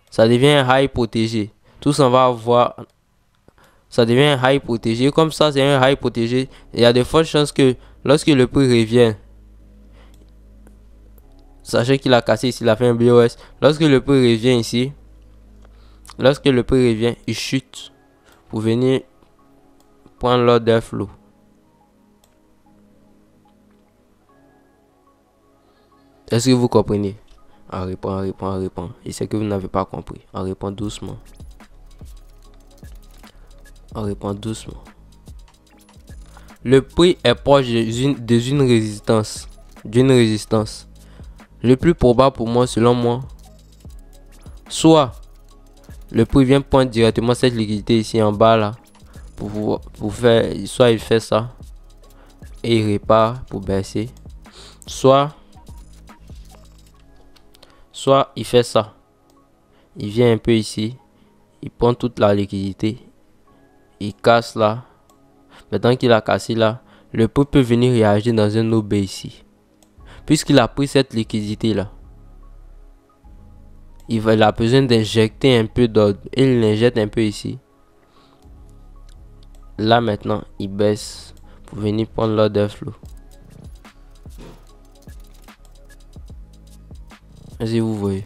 Ça devient high protégé. Tout ça va avoir. Ça devient un high protégé. Comme ça, c'est un high protégé. Il y a de fortes chances que lorsque le prix revient, sachez qu'il a cassé ici, il a fait un BOS. Lorsque le prix revient ici, il chute pour venir prendre l'order flow. Est-ce que vous comprenez? On répond. Et c'est que vous n'avez pas compris. On répond doucement. Le prix est proche d'une résistance. Le plus probable pour moi, selon moi, soit le prix vient prendre directement cette liquidité ici en bas là, pour faire, soit il fait ça et il répare pour baisser, soit il fait ça, il vient un peu ici, il prend toute la liquidité, il casse là. Maintenant qu'il a cassé là, le prix peut venir réagir dans un OB ici. Puisqu'il a pris cette liquidité là, il a besoin d'injecter un peu d'ordre. Et il l'injecte un peu ici. Là maintenant, il baisse pour venir prendre l'order flow. Si vous voyez,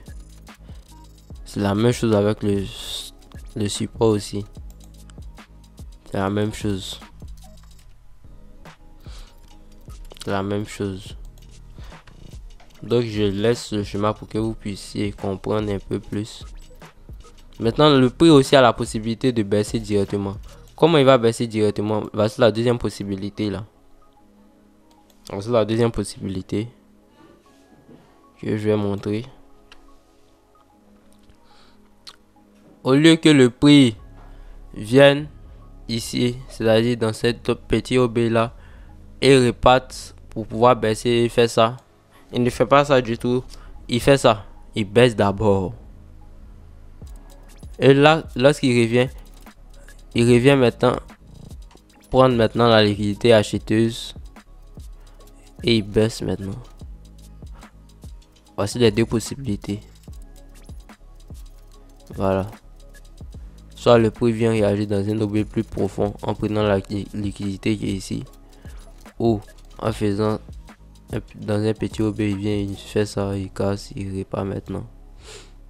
c'est la même chose avec le support aussi. C'est la même chose. Donc je laisse le schéma pour que vous puissiez comprendre un peu plus. Maintenant, le prix aussi a la possibilité de baisser directement. Comment il va baisser directement? Voici la deuxième possibilité là. Voici la deuxième possibilité que je vais montrer. Au lieu que le prix vienne ici, c'est-à-dire dans cette petit OB là, et reparte pour pouvoir baisser et faire ça, il ne fait pas ça du tout. Il fait ça, il baisse d'abord. Et là, lorsqu'il revient, maintenant prendre maintenant la liquidité acheteuse et il baisse maintenant. Voici les deux possibilités. Voilà. Soit le prix vient réagir dans un OB plus profond en prenant la liquidité qui est ici, ou en faisant dans un petit OB, il vient, il fait ça, il casse, il répare maintenant.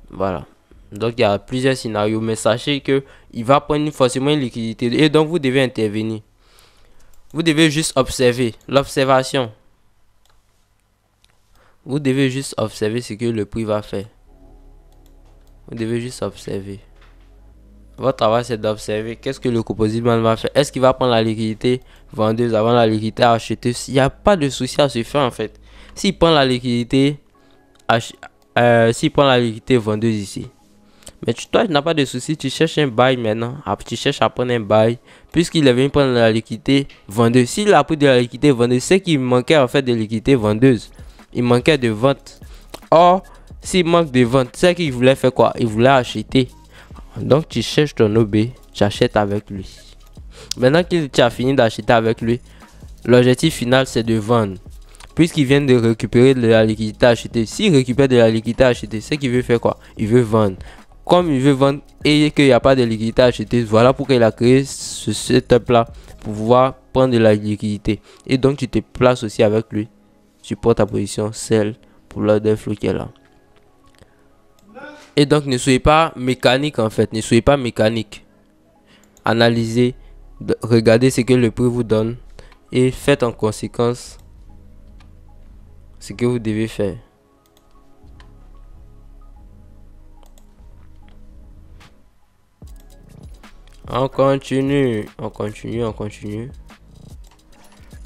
Voilà. Donc il y a plusieurs scénarios, mais sachez que il va prendre forcément une liquidité et donc vous devez intervenir. Vous devez juste observer l'observation. Vous devez juste observer ce que le prix va faire. Vous devez juste observer. Votre travail c'est d'observer qu'est-ce que le composite man va faire. Est-ce qu'il va prendre la liquidité vendeuse avant la liquidité acheteuse? Il n'y a pas de souci à se faire en fait. S'il prend la liquidité vendeuse ici, mais toi tu n'as pas de souci, tu cherches un buy maintenant. Tu cherches à prendre un buy puisqu'il est venu prendre la liquidité vendeuse. S'il a pris de la liquidité vendeuse, c'est qu'il manquait en fait de liquidité vendeuse. Il manquait de vente. Or, s'il manque de vente, c'est qu'il voulait faire quoi? Il voulait acheter. Donc tu cherches ton OB, tu achètes avec lui. Maintenant qu'il tu as fini d'acheter avec lui, l'objectif final c'est de vendre. Puisqu'il vient de récupérer de la liquidité achetée, s'il récupère de la liquidité achetée, c'est qu'il veut faire quoi? Il veut vendre. Comme il veut vendre et qu'il n'y a pas de liquidité achetée, voilà pourquoi il a créé ce setup là pour pouvoir prendre de la liquidité. Et donc tu te places aussi avec lui. Tu prends ta position, celle pour l'order flow qui est là. Et donc ne soyez pas mécanique en fait, ne soyez pas mécanique. Analysez, regardez ce que le prix vous donne et faites en conséquence ce que vous devez faire. On continue.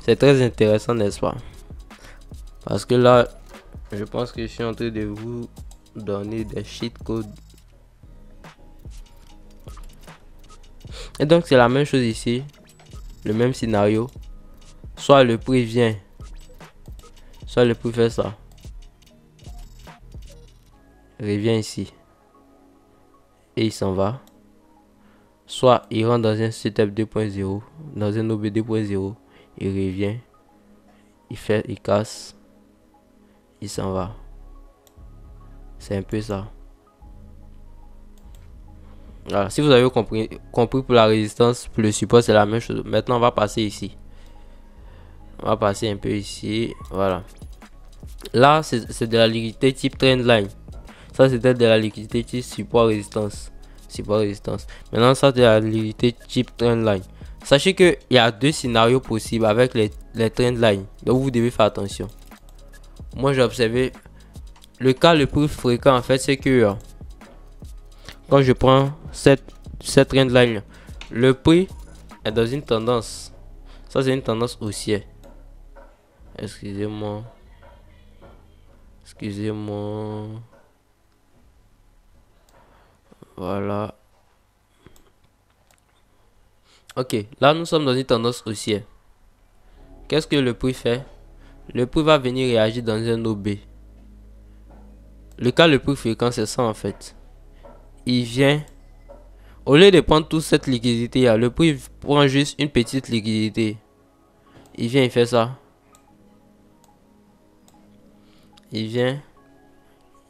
C'est très intéressant, n'est-ce pas? Parce que là, je pense que je suis en train de vous donner des cheat codes. Et donc c'est la même chose ici, le même scénario. Soit le prix vient, soit le prix fait ça, revient ici et il s'en va. Soit il rentre dans un setup 2.0, dans un OB 2.0, il revient, il casse, il s'en va. C'est un peu ça. Voilà, si vous avez compris pour la résistance, pour le support, c'est la même chose. Maintenant, on va passer ici. On va passer un peu ici. Voilà. Là, c'est de la liquidité type trendline. Ça, c'était de la liquidité type support résistance. Support résistance. Maintenant, ça, c'est de la liquidité type trendline. Sachez qu'il y a deux scénarios possibles avec les trendlines. Donc, vous devez faire attention. Moi, j'ai observé. Le cas le plus fréquent, en fait, c'est que quand je prends cette trendline, le prix est dans une tendance. Ça, c'est une tendance haussière. Excusez-moi. Voilà. Ok, là nous sommes dans une tendance haussière. Qu'est-ce que le prix fait? Le prix va venir réagir dans un OB. Le cas le plus fréquent, c'est ça en fait. Il vient, au lieu de prendre toute cette liquidité là, le prix prend juste une petite liquidité. Il vient, il fait ça. Il vient,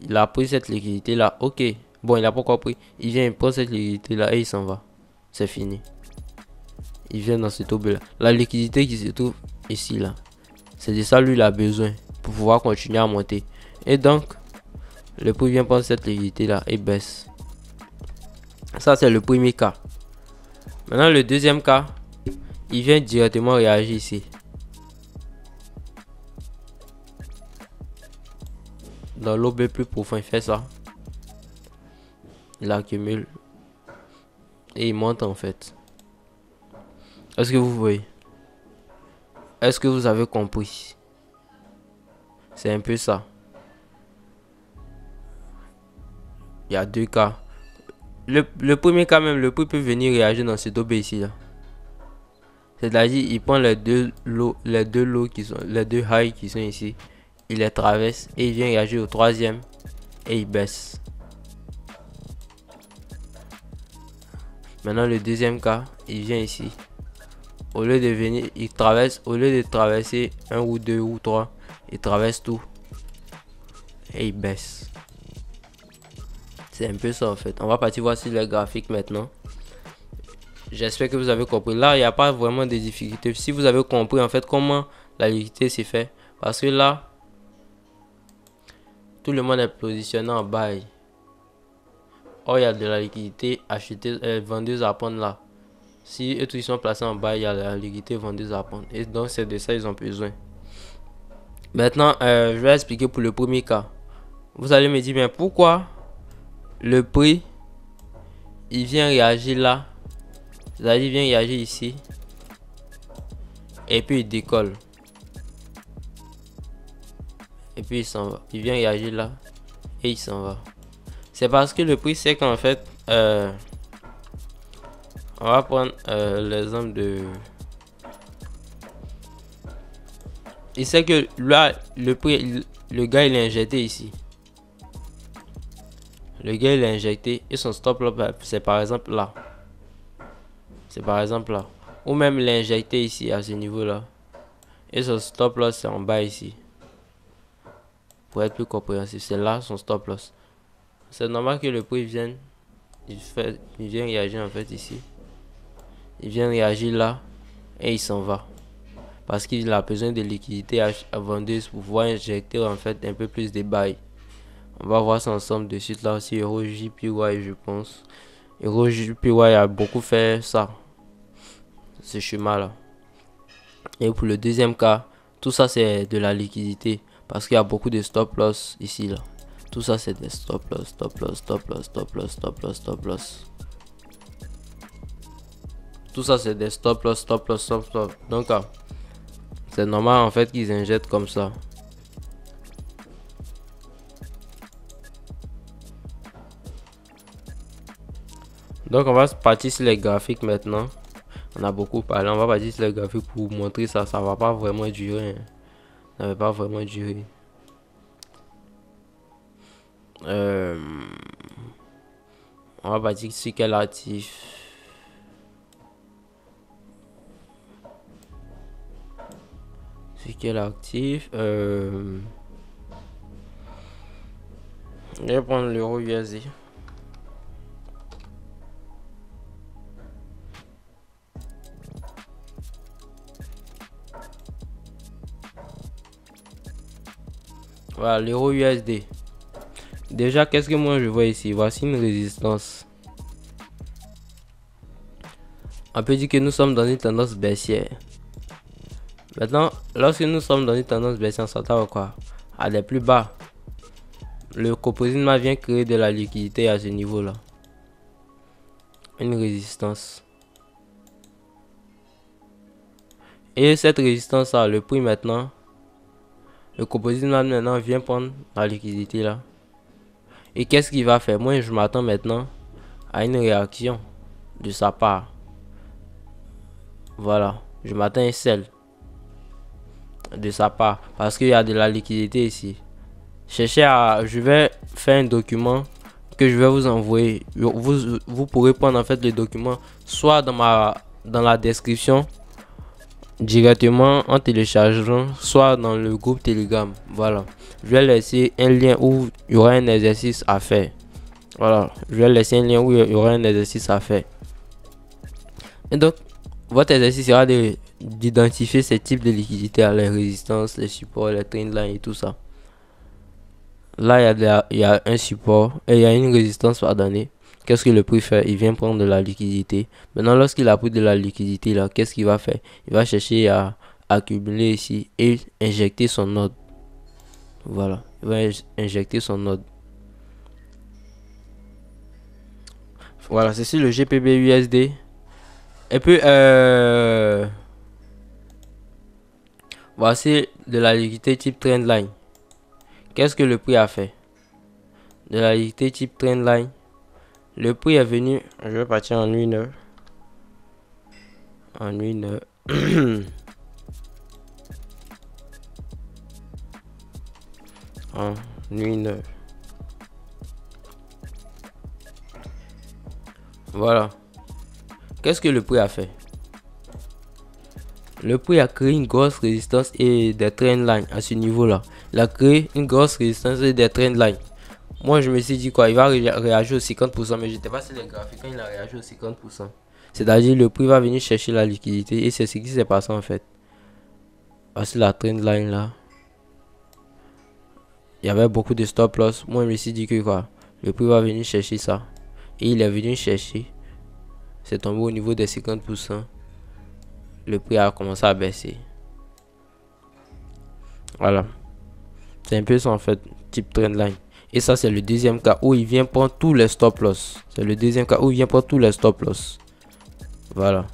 il a pris cette liquidité là. Ok, bon, il a pas encore pris. Il vient, il prend cette liquidité là et il s'en va. C'est fini. Il vient dans cet OB là. La liquidité qui se trouve ici là, c'est de ça lui il a besoin pour pouvoir continuer à monter. Et donc, le prix vient prendre cette liquidité là et baisse. Ça, c'est le premier cas. Maintenant, le deuxième cas, il vient directement réagir ici. Dans l'OB plus profond, il fait ça. Il accumule. Et il monte en fait. Est-ce que vous voyez? Est-ce que vous avez compris? C'est un peu ça. Il y a deux cas. Le premier cas même, le prix peut venir réagir dans cet OB ici là. C'est-à-dire, il prend les deux lots qui sont, les deux highs qui sont ici. Il les traverse et il vient réagir au troisième et il baisse. Maintenant, le deuxième cas, il vient ici. Au lieu de venir, il traverse, au lieu de traverser un ou deux ou trois, il traverse tout et il baisse. C'est un peu ça en fait. On va partir voir sur les graphiques maintenant. J'espère que vous avez compris. Là, il n'y a pas vraiment de difficultés. Si vous avez compris en fait comment la liquidité s'est fait. Parce que là, tout le monde est positionné en buy. Or, il y a de la liquidité achetée, vendeuse à prendre là. Si eux tous ils sont placés en buy, il y a la liquidité vendeuse à prendre. Et donc, c'est de ça qu'ils ont besoin. Maintenant, je vais expliquer pour le premier cas. Vous allez me dire, mais pourquoi le prix, il vient réagir là? C'est-à-dire, il vient réagir ici. Et puis, il décolle. Et puis, il s'en va. Il vient réagir là. Et il s'en va. C'est parce que le prix, c'est qu'en fait, on va prendre l'exemple de... Il sait que là, le prix, le gars, il est injecté ici. Le gars, il est injecté et son stop loss, c'est par exemple là. C'est par exemple là. Ou même il est injecté ici, à ce niveau-là. Et son stop loss, c'est en bas ici. Pour être plus compréhensif, c'est là son stop loss. C'est normal que le prix vienne. Il vient réagir en fait ici. Il vient réagir là. Et il s'en va. Parce qu'il a besoin de liquidité à vendeuse pour pouvoir injecter en fait un peu plus de buy. On va voir ça ensemble de suite là aussi. EuroJPY, je pense. EuroJPY a beaucoup fait ça. Ce schéma là. Et pour le deuxième cas, tout ça c'est de la liquidité. Parce qu'il y a beaucoup de stop loss ici là. Tout ça c'est des stop loss, stop loss, stop loss, stop loss, stop loss, stop loss. Tout ça c'est des stop loss, stop loss, stop loss. Donc c'est normal en fait qu'ils injectent comme ça. Donc on va partir sur les graphiques maintenant. On a beaucoup parlé, on va partir sur les graphiques pour vous montrer ça. Ça va pas vraiment durer. Ça va pas vraiment durer. Euh, on va pas dire sur quel actif. Sur quel actif. Je vais prendre l'euro USD. Voilà, l'euro USD. Déjà, qu'est-ce que moi je vois ici? Voici une résistance. On peut dire que nous sommes dans une tendance baissière. Maintenant, lorsque nous sommes dans une tendance baissière, on s'attend à quoi? À des plus bas. Le composite vient créer de la liquidité à ce niveau-là. Une résistance. Et cette résistance-là, le prix maintenant, le composite maintenant vient prendre la liquidité là. Et qu'est-ce qu'il va faire? Moi, je m'attends maintenant à une réaction de sa part. Voilà, je m'attends à un sell de sa part parce qu'il y a de la liquidité ici. Je vais faire un document que je vais vous envoyer. Vous pourrez prendre en fait le document soit dans la description directement en téléchargeant, soit dans le groupe Telegram. Voilà, je vais laisser un lien où il y aura un exercice à faire. Voilà, je vais laisser un lien où il y aura un exercice à faire. Et donc, votre exercice sera d'identifier ces types de liquidités à les résistances, les supports, les trendlines et tout ça. Là, il y a un support et il y a une résistance pardonnée. Qu'est-ce que le prix fait? Il vient prendre de la liquidité. Maintenant, lorsqu'il a pris de la liquidité, là, qu'est-ce qu'il va faire? Il va chercher à accumuler ici et injecter son ordre. Voilà, il va injecter son ordre. Voilà, c'est sur le GPB USD. Et puis, voici de la liquidité type trendline. Qu'est-ce que le prix a fait? De la liquidité type trendline. Le prix est venu, je vais partir en une heure. En une heure. En une heure. Voilà. Qu'est-ce que le prix a fait? Le prix a créé une grosse résistance et des trendlines à ce niveau-là. Il a créé une grosse résistance et des trendlines. Moi, je me suis dit quoi? Il va réagir au 50%, mais je n'étais pas sur les graphiques quand il a réagi au 50%. C'est-à-dire, le prix va venir chercher la liquidité et c'est ce qui s'est passé en fait. Voici la trendline là. Il y avait beaucoup de stop loss. Moi, je me suis dit que quoi? Le prix va venir chercher ça. Et il est venu chercher. C'est tombé au niveau des 50%. Le prix a commencé à baisser. Voilà. C'est un peu ça en fait, type trendline. Et ça, c'est le deuxième cas où il vient prendre tous les stop loss. C'est le deuxième cas où il vient prendre tous les stop loss. Voilà.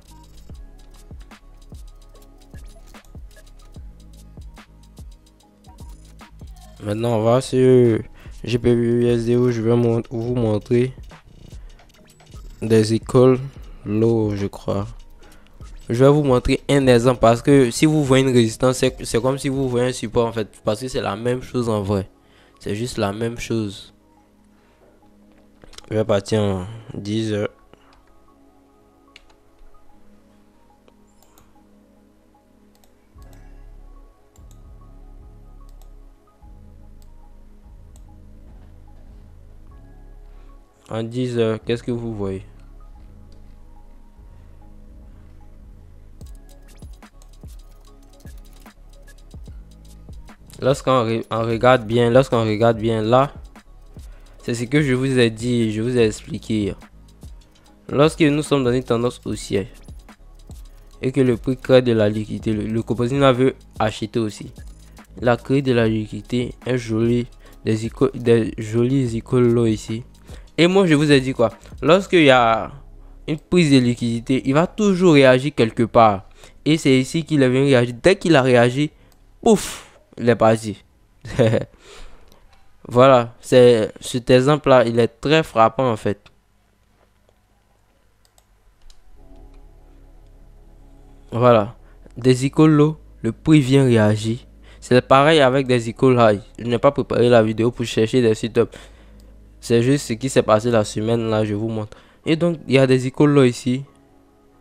Maintenant, on va sur GPUSD où je vais vous montrer des écoles low, je crois. Je vais vous montrer un exemple parce que si vous voyez une résistance, c'est comme si vous voyez un support en fait. Parce que c'est la même chose en vrai. C'est juste la même chose. Je vais partir en 10 heures. En 10 heures, qu'est-ce que vous voyez? Lorsqu'on regarde bien là, c'est ce que je vous ai dit, je vous ai expliqué. Lorsque nous sommes dans une tendance haussière et que le prix crée de la liquidité, le composite veut acheter aussi. Il a créé de la liquidité, des jolis écoles là ici. Et moi je vous ai dit quoi? Lorsqu'il y a une prise de liquidité, il va toujours réagir quelque part. Et c'est ici qu'il a venu réagir. Dès qu'il a réagi, pouf! Il est parti. Voilà, c'est cet exemple là, il est très frappant en fait. Voilà, des icônes low, le prix vient réagir. C'est pareil avec des icônes high. Je n'ai pas préparé la vidéo pour chercher des setups. C'est juste ce qui s'est passé la semaine là, je vous montre. Et donc, il y a des icônes là ici.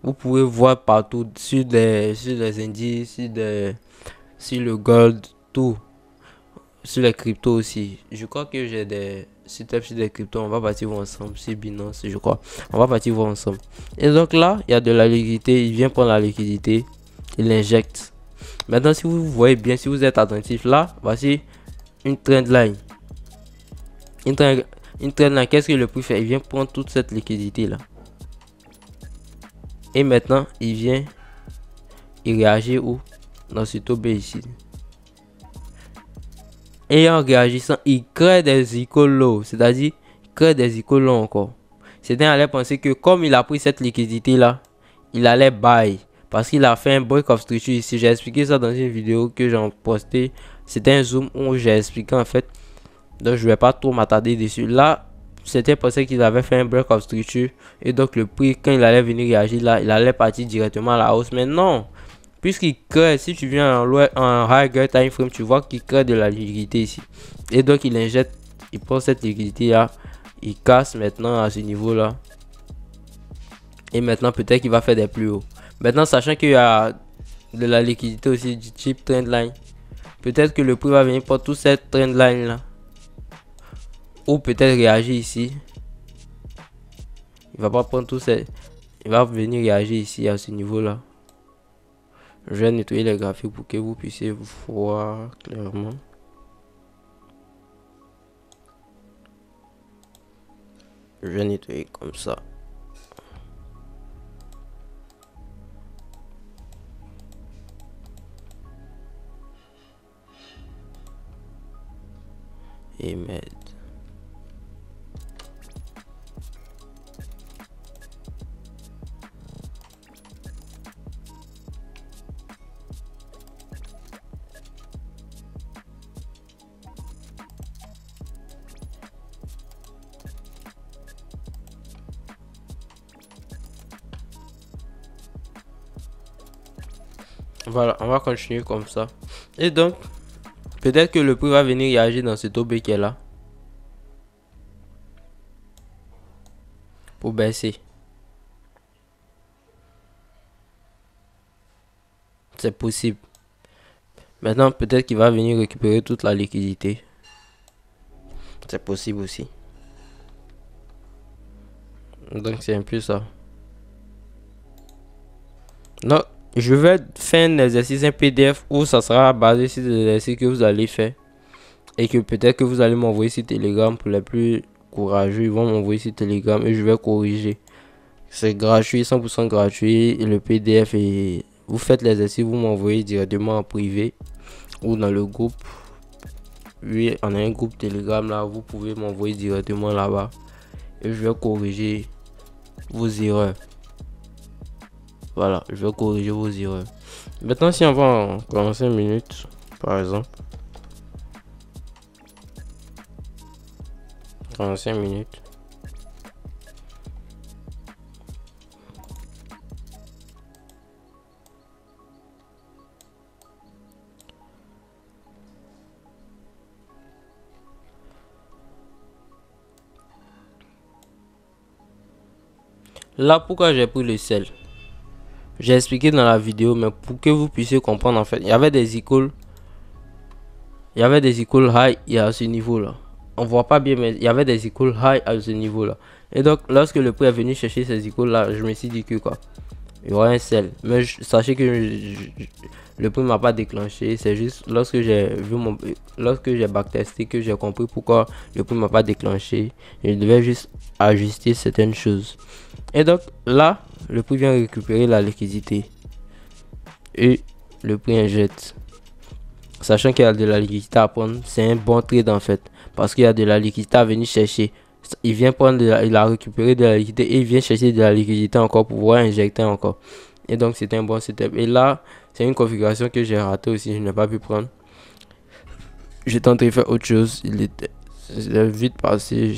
Vous pouvez voir partout sur les indices, sur le gold, tout. Sur les cryptos aussi. Je crois que j'ai des setups sur des cryptos. On va partir voir ensemble. C'est Binance, je crois. On va partir voir ensemble. Et donc là, il y a de la liquidité. Il vient prendre la liquidité. Il l'injecte. Maintenant, si vous voyez bien, si vous êtes attentif là, voici une trendline. Une trendline, qu'est-ce que le prix fait? Il vient prendre toute cette liquidité là. Et maintenant, il réagit où? Dans ce taux B ici. Et en réagissant, il crée des icônes là. C'est-à-dire, il crée des icônes là encore. Certains allaient penser que comme il a pris cette liquidité là, il allait buy. Parce qu'il a fait un break of structure ici. J'ai expliqué ça dans une vidéo que j'ai postée. C'était un zoom où j'ai expliqué en fait. Donc je vais pas trop m'attarder dessus. Là, c'était pensé qu'il avait fait un break of structure. Et donc le prix, quand il allait venir réagir là, il allait partir directement à la hausse. Mais non. Puisqu'il crée, si tu viens en higher time frame, tu vois qu'il crée de la liquidité ici. Et donc il injecte, il prend cette liquidité là. Il casse maintenant à ce niveau là. Et maintenant peut-être qu'il va faire des plus hauts. Maintenant sachant qu'il y a de la liquidité aussi du type trendline. Peut-être que le prix va venir pour toute cette trendline là. Ou peut-être réagir ici. Il va pas prendre tout ça. Il va venir réagir ici à ce niveau là. Je vais nettoyer les graphiques pour que vous puissiez voir clairement. Je vais nettoyer comme ça. Et mettre. Voilà, on va continuer comme ça. Et donc, peut-être que le prix va venir réagir dans ce taux B qui est là. Pour baisser. C'est possible. Maintenant, peut-être qu'il va venir récupérer toute la liquidité. C'est possible aussi. Donc, c'est un peu ça. Donc, je vais faire un exercice, un PDF où ça sera basé sur les exercices que vous allez faire. Et que peut-être que vous allez m'envoyer sur Telegram pour les plus courageux. Ils vont m'envoyer sur Telegram et je vais corriger. C'est gratuit, 100% gratuit. Et le PDF et vous faites l'exercice, vous m'envoyez directement en privé ou dans le groupe. Oui, on a un groupe Telegram là, vous pouvez m'envoyer directement là-bas. Et je vais corriger vos erreurs. Voilà, je vais corriger vos erreurs. Maintenant, si on va en 45 minutes, par exemple. 45 minutes. Là, pourquoi j'ai pris le sel? J'ai expliqué dans la vidéo, mais pour que vous puissiez comprendre, en fait, il y avait des icônes. Il y avait des icônes high et à ce niveau là. On voit pas bien, mais il y avait des icônes high à ce niveau là. Et donc, lorsque le prix est venu chercher ces icônes là, je me suis dit que quoi, il y aura un sel. Mais sachez que le prix m'a pas déclenché. C'est juste lorsque j'ai vu lorsque j'ai backtesté que j'ai compris pourquoi le prix m'a pas déclenché. Je devais juste ajuster certaines choses. Et donc là, le prix vient récupérer la liquidité et le prix injecte. Sachant qu'il y a de la liquidité à prendre, c'est un bon trade en fait, parce qu'il y a de la liquidité à venir chercher. Il vient prendre il a récupéré de la liquidité et il vient chercher de la liquidité encore pour pouvoir injecter encore. Et donc c'est un bon setup. Et là, c'est une configuration que j'ai raté aussi, je n'ai pas pu prendre. J'étais en train de faire autre chose, il était vite passé.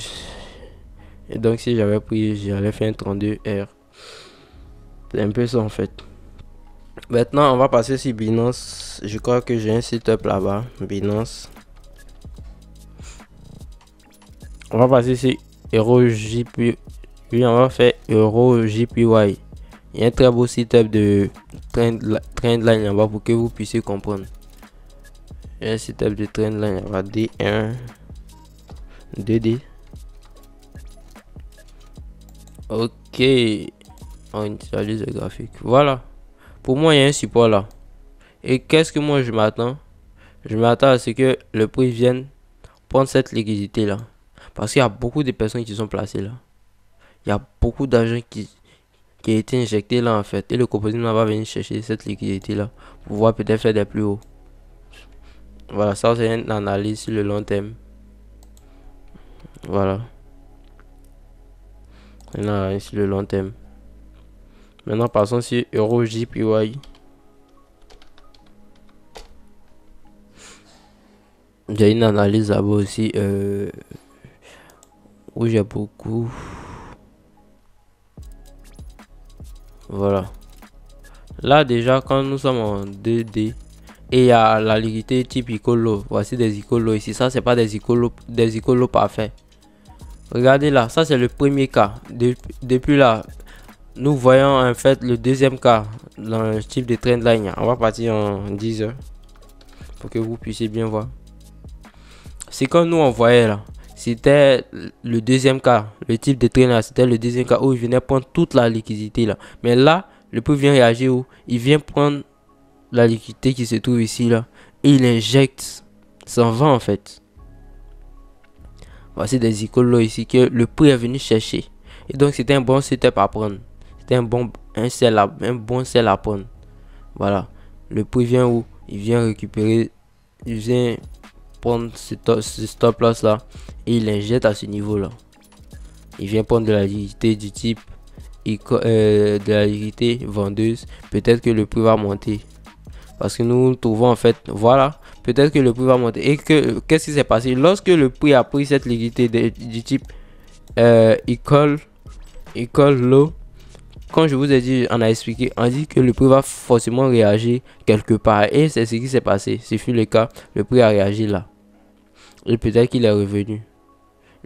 Et donc si j'avais pris, j'allais faire un 32R. C'est un peu ça en fait. Maintenant on va passer sur Binance. Je crois que j'ai un setup là-bas, Binance. On va passer sur EuroJPY. On va faire EuroJPY. Il y a un très beau setup de trendline en bas pour que vous puissiez comprendre. Il y a un setup de trendline. On va D1, 2D. Ok. On initialise le graphique. Voilà. Pour moi, il y a un support là. Et qu'est-ce que moi je m'attends? Je m'attends à ce que le prix vienne prendre cette liquidité là. Parce qu'il y a beaucoup de personnes qui sont placées là. Il y a beaucoup d'argent qui a été injecté là en fait. Et le composite va venir chercher cette liquidité là pour pouvoir peut-être faire des plus hauts. Voilà, ça c'est une analyse sur le long terme. Voilà. Une analyse sur le long terme. Maintenant passons sur EuroJPY. J'ai une analyse là-bas aussi où j'ai beaucoup. Voilà. Là déjà quand nous sommes en 2D et il y a la liquidité type Icolo. Voici des Icolo ici. Ça c'est pas des Icolo parfaits. Regardez là, ça c'est le premier cas. Depuis là, nous voyons en fait le deuxième cas dans le type de trendline. On va partir en 10 heures pour que vous puissiez bien voir. C'est comme nous on voyait là. C'était le deuxième cas. Le type de trendline, c'était le deuxième cas où il venait prendre toute la liquidité là. Mais là, le prix vient réagir où il vient prendre la liquidité qui se trouve ici là. Et il injecte. S'en va en fait. Voici des icônes ici que le prix est venu chercher. Et donc c'était un bon setup à prendre. C'était un bon sell à prendre. Voilà. Le prix vient où? Il vient récupérer. Il vient prendre ce stop loss là. Et il injecte à ce niveau là. Il vient prendre de la liquidité du type de la liquidité vendeuse. Peut-être que le prix va monter. Parce que nous trouvons en fait, voilà, peut-être que le prix va monter. Et que qu'est-ce qui s'est passé? Lorsque le prix a pris cette liquidité du type equal low, comme je vous ai dit, on a expliqué, on dit que le prix va forcément réagir quelque part. Et c'est ce qui s'est passé. Ce fut le cas, le prix a réagi là. Et peut-être qu'il est revenu.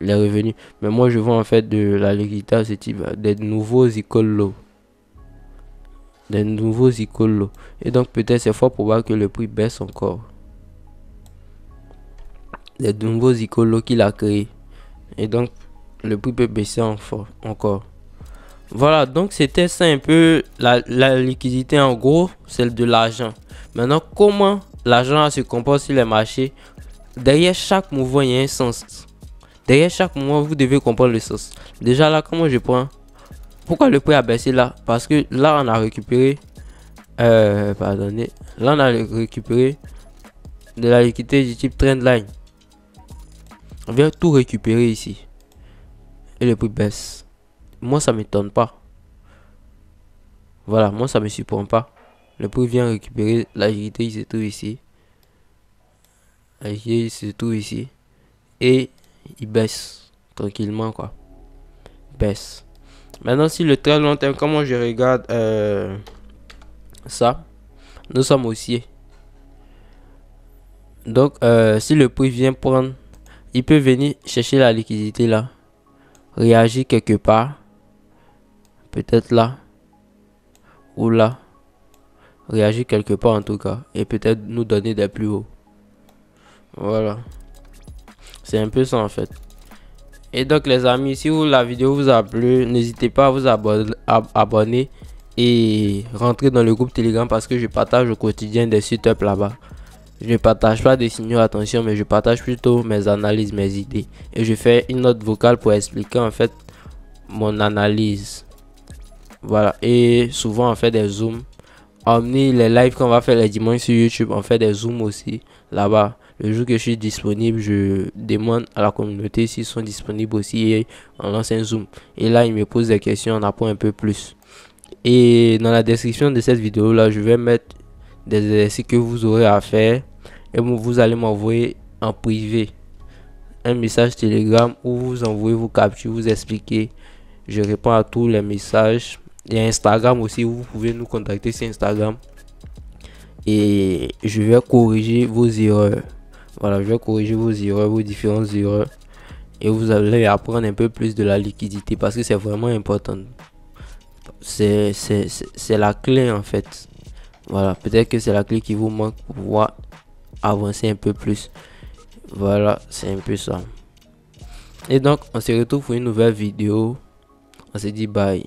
Il est revenu. Mais moi je vois en fait de la liquidité à ce type, des nouveaux equal low. Des nouveaux icolos. Et donc peut-être c'est fort probable que le prix baisse encore. Des nouveaux icolos qu'il a créés. Et donc le prix peut baisser encore. Voilà, donc c'était ça un peu la liquidité en gros, celle de l'argent. Maintenant, comment l'argent se comporte sur les marchés? Derrière chaque mouvement, il y a un sens. Derrière chaque mouvement, vous devez comprendre le sens. Déjà là, comment je prends? Pourquoi le prix a baissé là? Parce que là, on a récupéré. Pardonnez. Là, on a récupéré de la liquidité du type trendline. On vient tout récupérer ici. Et le prix baisse. Moi, ça ne m'étonne pas. Voilà, moi, ça ne me surprend pas. Le prix vient récupérer la liquidité, il se trouve ici. La liquidité, il se trouve ici. Et il baisse tranquillement, quoi. Baisse. Maintenant, si le très long terme, comment je regarde ça, nous sommes haussiers. Donc, si le prix vient prendre, il peut venir chercher la liquidité là, réagir quelque part, peut-être là ou là, réagir quelque part en tout cas, et peut-être nous donner des plus hauts. Voilà, c'est un peu ça en fait. Et donc les amis, si la vidéo vous a plu, n'hésitez pas à vous abonner et rentrer dans le groupe Telegram parce que je partage au quotidien des setups là-bas. Je ne partage pas des signaux attention, mais je partage plutôt mes analyses, mes idées. Et je fais une note vocale pour expliquer en fait mon analyse. Voilà, et souvent on fait des zooms. Hormis les lives qu'on va faire les dimanches sur YouTube, on fait des zooms aussi là-bas. Le jour que je suis disponible, je demande à la communauté s'ils sont disponibles aussi et on lance un zoom. Et là, ils me posent des questions, on apprend un peu plus. Et dans la description de cette vidéo là, je vais mettre des exercices que vous aurez à faire et vous allez m'envoyer en privé un message Telegram où vous envoyez vos captures, vous expliquez. Je réponds à tous les messages. Il y a Instagram aussi où vous pouvez nous contacter sur Instagram. Et je vais corriger vos erreurs. Voilà, je vais corriger vos erreurs, vos différentes erreurs. et vous allez apprendre un peu plus de la liquidité parce que c'est vraiment important. C'est la clé en fait. Voilà, peut-être que c'est la clé qui vous manque pour pouvoir avancer un peu plus. Voilà, c'est un peu ça. Et donc, on se retrouve pour une nouvelle vidéo. On se dit bye.